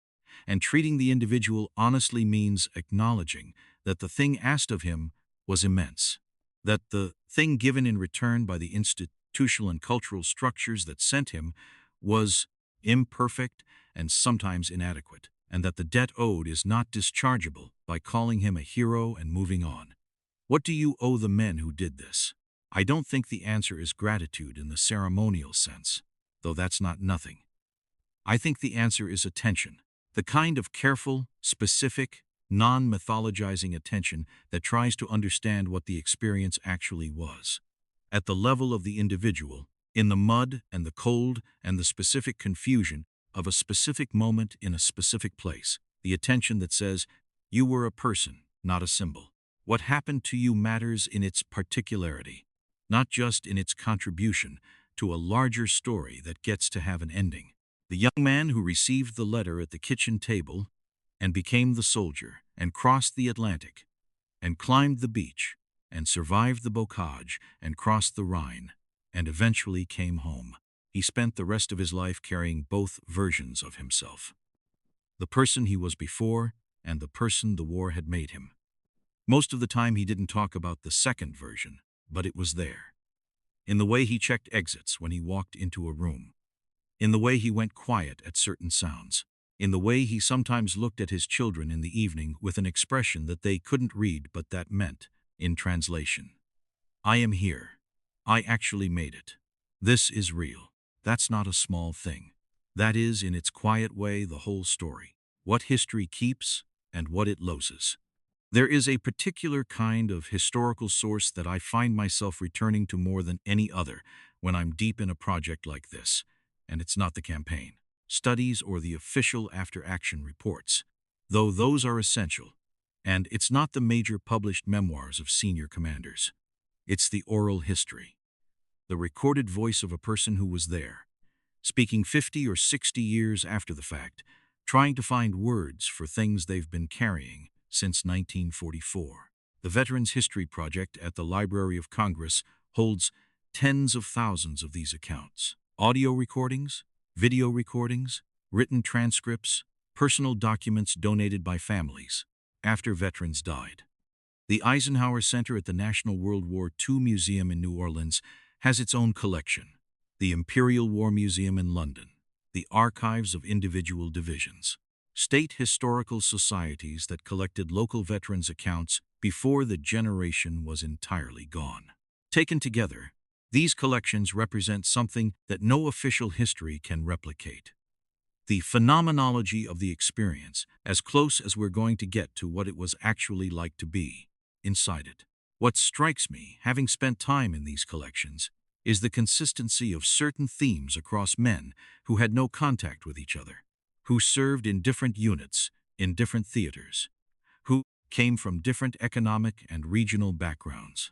And treating the individual honestly means acknowledging that the thing asked of him was immense, that the thing given in return by the institutional and cultural structures that sent him was imperfect and sometimes inadequate, and that the debt owed is not dischargeable by calling him a hero and moving on. What do you owe the men who did this? I don't think the answer is gratitude in the ceremonial sense, though that's not nothing. I think the answer is attention, the kind of careful, specific, non-mythologizing attention that tries to understand what the experience actually was. At the level of the individual, in the mud and the cold and the specific confusion of a specific moment in a specific place, the attention that says, you were a person, not a symbol. What happened to you matters in its particularity, not just in its contribution to a larger story that gets to have an ending. The young man who received the letter at the kitchen table and became the soldier and crossed the Atlantic and climbed the beach and survived the bocage and crossed the Rhine and eventually came home. He spent the rest of his life carrying both versions of himself, the person he was before and the person the war had made him. Most of the time he didn't talk about the second version, but it was there. In the way he checked exits when he walked into a room, in the way he went quiet at certain sounds, in the way he sometimes looked at his children in the evening with an expression that they couldn't read but that meant, in translation, I am here. I actually made it. This is real. That's not a small thing. That is, in its quiet way, the whole story. What history keeps and what it loses. There is a particular kind of historical source that I find myself returning to more than any other when I'm deep in a project like this, and it's not the campaign, studies, or the official after-action reports, though those are essential, and it's not the major published memoirs of senior commanders. It's the oral history, the recorded voice of a person who was there, speaking 50 or 60 years after the fact, trying to find words for things they've been carrying since 1944. The Veterans History Project at the Library of Congress holds tens of thousands of these accounts. Audio recordings, video recordings, written transcripts, personal documents donated by families after veterans died. The Eisenhower Center at the National World War II Museum in New Orleans has its own collection. The Imperial War Museum in London, the archives of individual divisions. State historical societies that collected local veterans' accounts before the generation was entirely gone. Taken together, these collections represent something that no official history can replicate. The phenomenology of the experience, as close as we're going to get to what it was actually like to be inside it. What strikes me, having spent time in these collections, is the consistency of certain themes across men who had no contact with each other, who served in different units, in different theaters, who came from different economic and regional backgrounds.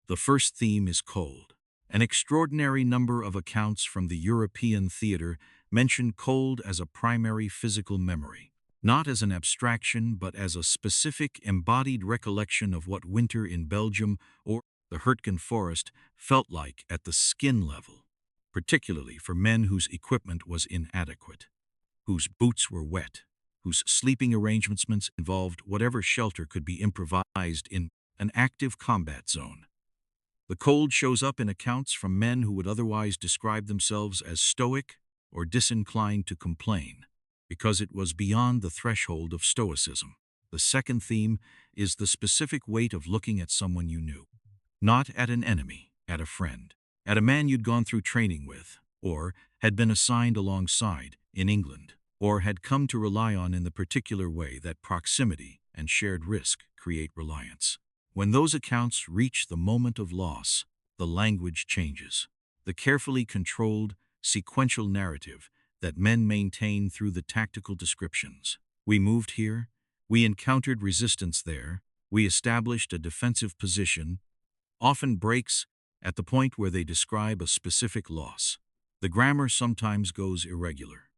The first theme is cold. An extraordinary number of accounts from the European theater mention cold as a primary physical memory, not as an abstraction but as a specific embodied recollection of what winter in Belgium or the Hurtgen Forest felt like at the skin level, particularly for men whose equipment was inadequate, whose boots were wet, whose sleeping arrangements involved whatever shelter could be improvised in an active combat zone. The cold shows up in accounts from men who would otherwise describe themselves as stoic or disinclined to complain, because it was beyond the threshold of stoicism. The second theme is the specific weight of looking at someone you knew. Not at an enemy, at a friend, at a man you'd gone through training with, or had been assigned alongside in England, or had come to rely on in the particular way that proximity and shared risk create reliance. When those accounts reach the moment of loss, the language changes. The carefully controlled, sequential narrative that men maintain through the tactical descriptions. We moved here, we encountered resistance there, we established a defensive position, often breaks at the point where they describe a specific loss. The grammar sometimes goes irregular.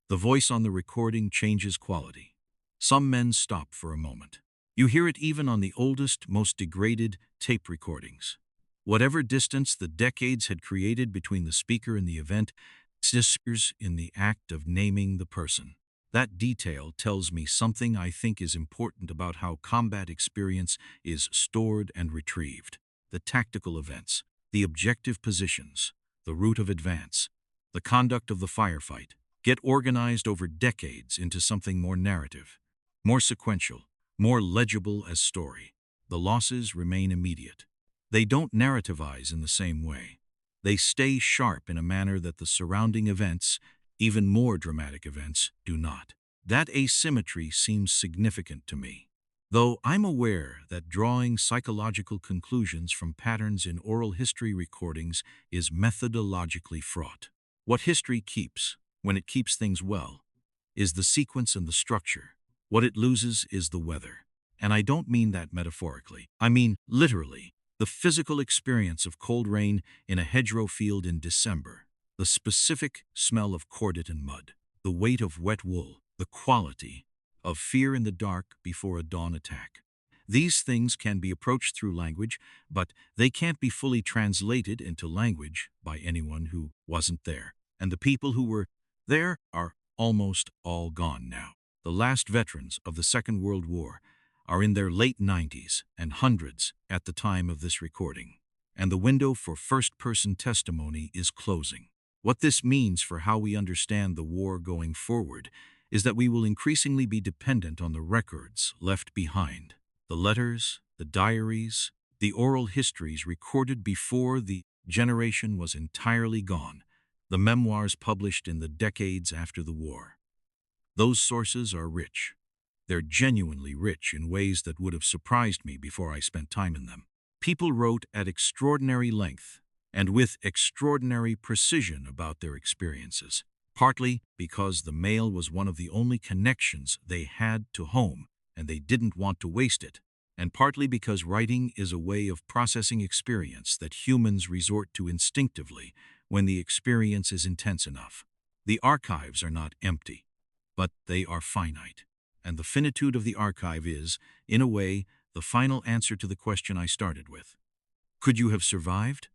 The voice on the recording changes quality. Some men stop for a moment. You hear it even on the oldest, most degraded tape recordings. Whatever distance the decades had created between the speaker and the event disappears in the act of naming the person. That detail tells me something I think is important about how combat experience is stored and retrieved. The tactical events, the objective positions, the route of advance, the conduct of the firefight, get organized over decades into something more narrative, more sequential, more legible as story. The losses remain immediate. They don't narrativize in the same way. They stay sharp in a manner that the surrounding events, even more dramatic events, do not. That asymmetry seems significant to me. Though I'm aware that drawing psychological conclusions from patterns in oral history recordings is methodologically fraught. What history keeps, when it keeps things well, is the sequence and the structure. What it loses is the weather. And I don't mean that metaphorically. I mean literally. The physical experience of cold rain in a hedgerow field in December, the specific smell of cordite and mud, the weight of wet wool, the quality of fear in the dark before a dawn attack. These things can be approached through language, but they can't be fully translated into language by anyone who wasn't there. And the people who were there are almost all gone now. The last veterans of the Second World War are in their late 90s and hundreds at the time of this recording, and the window for first-person testimony is closing. What this means for how we understand the war going forward is that we will increasingly be dependent on the records left behind, the letters, the diaries, the oral histories recorded before the generation was entirely gone, the memoirs published in the decades after the war. Those sources are rich. They're genuinely rich in ways that would have surprised me before I spent time in them. People wrote at extraordinary length and with extraordinary precision about their experiences, partly because the mail was one of the only connections they had to home and they didn't want to waste it, and partly because writing is a way of processing experience that humans resort to instinctively when the experience is intense enough. The archives are not empty, but they are finite. And the finitude of the archive is, in a way, the final answer to the question I started with. Could you have survived?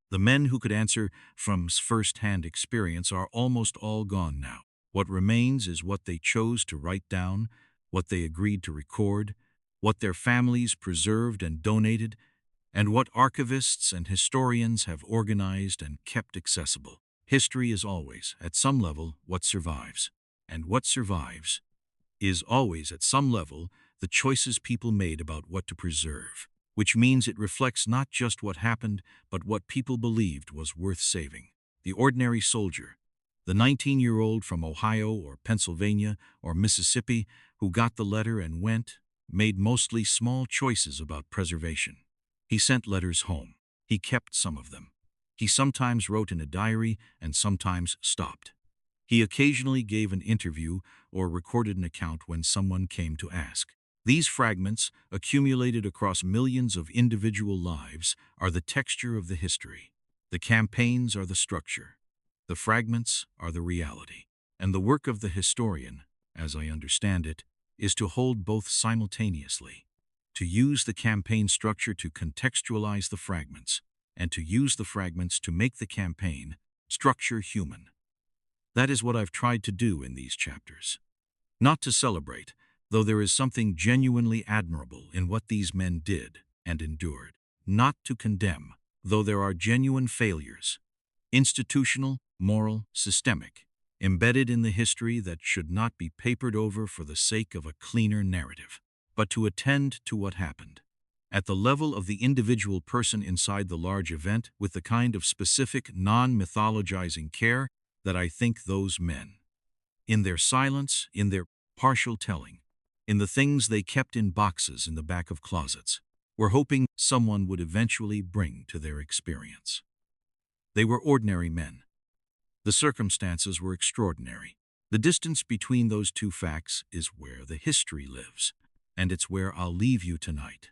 The men who could answer from first-hand experience are almost all gone now. What remains is what they chose to write down, what they agreed to record, what their families preserved and donated, and what archivists and historians have organized and kept accessible. History is always, at some level, what survives. And what survives is always, at some level, the choices people made about what to preserve, which means it reflects not just what happened, but what people believed was worth saving. The ordinary soldier, the 19-year-old from Ohio or Pennsylvania or Mississippi who got the letter and went, made mostly small choices about preservation. He sent letters home. He kept some of them. He sometimes wrote in a diary and sometimes stopped. He occasionally gave an interview or recorded an account when someone came to ask. These fragments, accumulated across millions of individual lives, are the texture of the history. The campaigns are the structure. The fragments are the reality. And the work of the historian, as I understand it, is to hold both simultaneously, to use the campaign structure to contextualize the fragments, and to use the fragments to make the campaign structure human. That is what I've tried to do in these chapters. Not to celebrate, though there is something genuinely admirable in what these men did and endured. Not to condemn, though there are genuine failures, institutional, moral, systemic, embedded in the history that should not be papered over for the sake of a cleaner narrative, but to attend to what happened at the level of the individual person inside the large event with the kind of specific, non-mythologizing care that I think those men, in their silence, in their partial telling, in the things they kept in boxes in the back of closets, were hoping someone would eventually bring to their experience. They were ordinary men. The circumstances were extraordinary. The distance between those two facts is where the history lives, and it's where I'll leave you tonight.